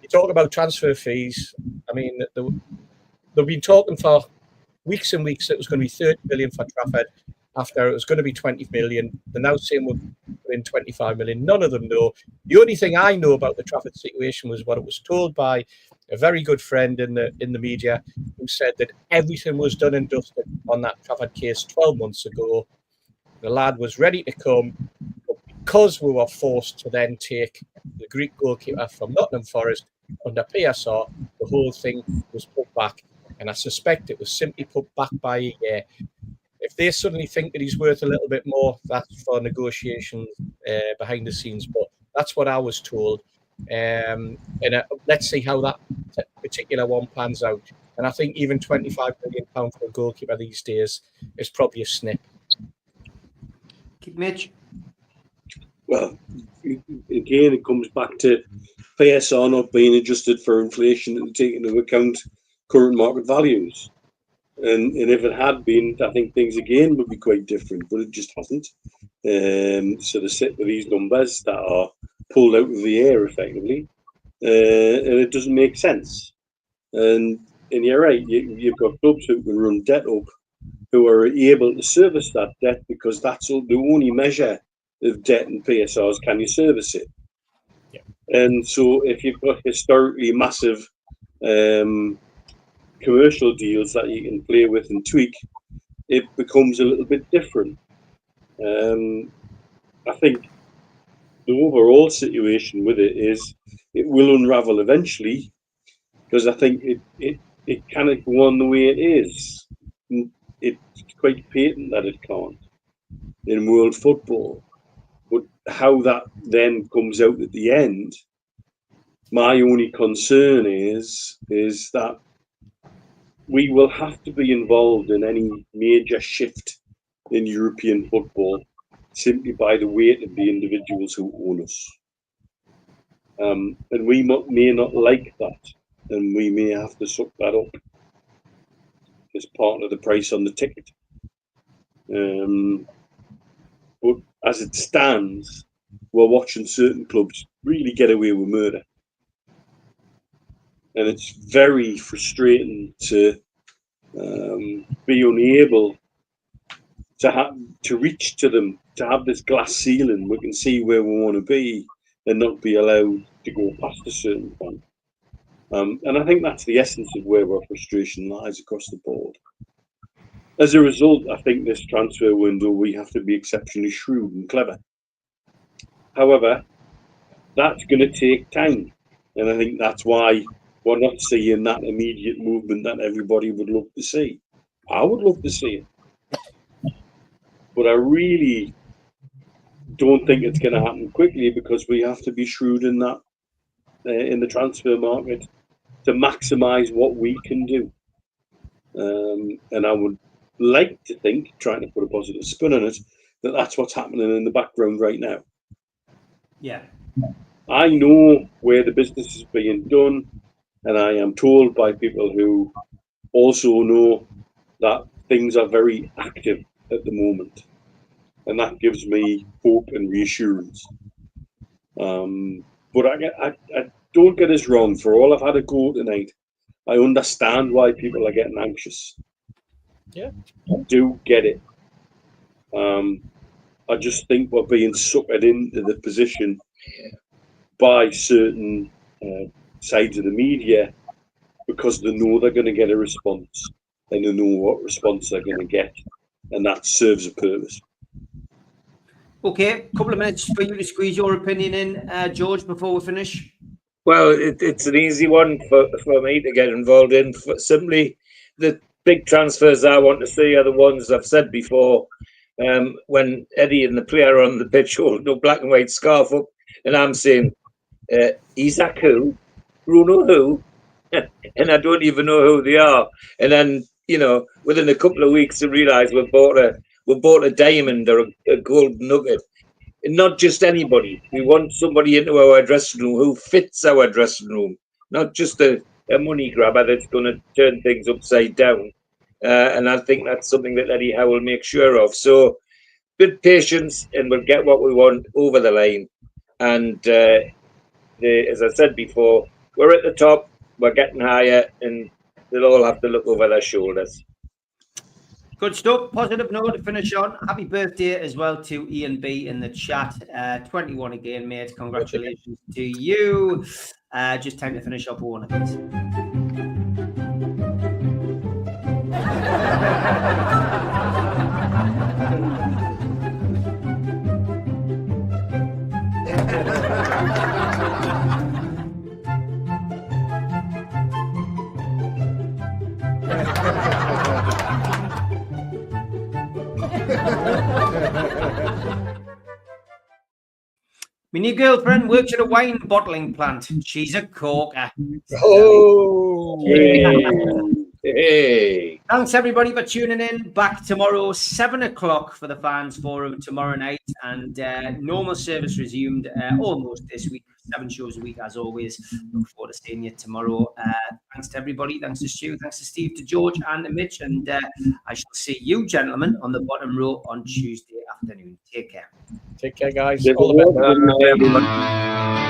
you talk about transfer fees. I mean, they've been talking for weeks and weeks that it was going to be 30 million for Trafford. After it was going to be 20 million. They're now saying we're in 25 million. None of them know. The only thing I know about the Trafford situation was what it was told by a very good friend in the media, who said that everything was done and dusted on that Trafford case 12 months ago. The lad was ready to come, but because we were forced to then take the Greek goalkeeper from Nottingham Forest under PSR, the whole thing was put back. And I suspect it was simply put back by a year. If they suddenly think that he's worth a little bit more, that's for negotiations behind the scenes. But that's what I was told. And let's see how that particular one pans out. And I think even £25 million for a goalkeeper these days is probably a snip. Mitch? Well, again, it comes back to PSR not being adjusted for inflation and taking into account current market values. And if it had been, I think things again would be quite different, but it just hasn't. So to sit with these numbers that are pulled out of the air effectively, and it doesn't make sense. And you're right, you've got clubs who can run debt up, who are able to service that debt, because that's the only measure of debt and PSRs. Can you service it? Yeah. And so if you've got historically massive commercial deals that you can play with and tweak, it becomes a little bit different. I think the overall situation with it is it will unravel eventually, because I think it cannot go on the way it is. It's quite patent that it can't in world football. But how that then comes out at the end, my only concern is that we will have to be involved in any major shift in European football simply by the weight of the individuals who own us. And we may not like that, and we may have to suck that up as part of the price on the ticket. But as it stands, we're watching certain clubs really get away with murder. And it's very frustrating to be unable to reach to them, to have this glass ceiling. We can see where we want to be and not be allowed to go past a certain point. And I think that's the essence of where our frustration lies across the board. As a result, I think this transfer window, we have to be exceptionally shrewd and clever. However, that's going to take time. And I think that's why we're not seeing that immediate movement that everybody would love to see. I would love to see it. But I really don't think it's going to happen quickly, because we have to be shrewd in that, in the transfer market, to maximise what we can do. And I would like to think, trying to put a positive spin on it, that that's what's happening in the background right now. Yeah. I know where the business is being done, and I am told by people who also know that things are very active at the moment. And that gives me hope and reassurance. But I don't get us wrong, for all I've had a go tonight, I understand why people are getting anxious. Yeah. I do get it. I just think we're being suckered into the position by certain sides of the media because they know they're going to get a response and they know what response they're going to get, and that serves a purpose. Okay, a couple of minutes for you to squeeze your opinion in, George, before we finish. Well, it's an easy one for me to get involved in. Simply, the big transfers I want to see are the ones I've said before. When Eddie and the player on the pitch hold no black and white scarf up, and I'm saying, Isaac who, Bruno who, and I don't even know who they are. And then, you know, within a couple of weeks, I realised we bought a diamond or a gold nugget. And not just anybody. We want somebody into our dressing room who fits our dressing room, not just a money grabber that's going to turn things upside down. And I think that's something that Eddie Howe will make sure of. So, bit patience, and we'll get what we want over the line. And as I said before, we're at the top, we're getting higher, and they'll all have to look over their shoulders. Good stuff. Positive note to finish on. Happy birthday as well to Ian B in the chat. 21 again, mate. Congratulations to you. Just time to finish off one of these. My new girlfriend works at a wine bottling plant. She's a corker. Oh, hey. Thanks everybody for tuning in. Back tomorrow, 7 o'clock for the fans forum tomorrow night, and normal service resumed almost this week. 7 shows a week as always. Look forward to seeing you tomorrow. Thanks to everybody. Thanks to Stu. Thanks to Steve, to George, and to Mitch. And I shall see you gentlemen on the bottom row on Tuesday afternoon. Take care. take care, guys. There's All the best. a lot of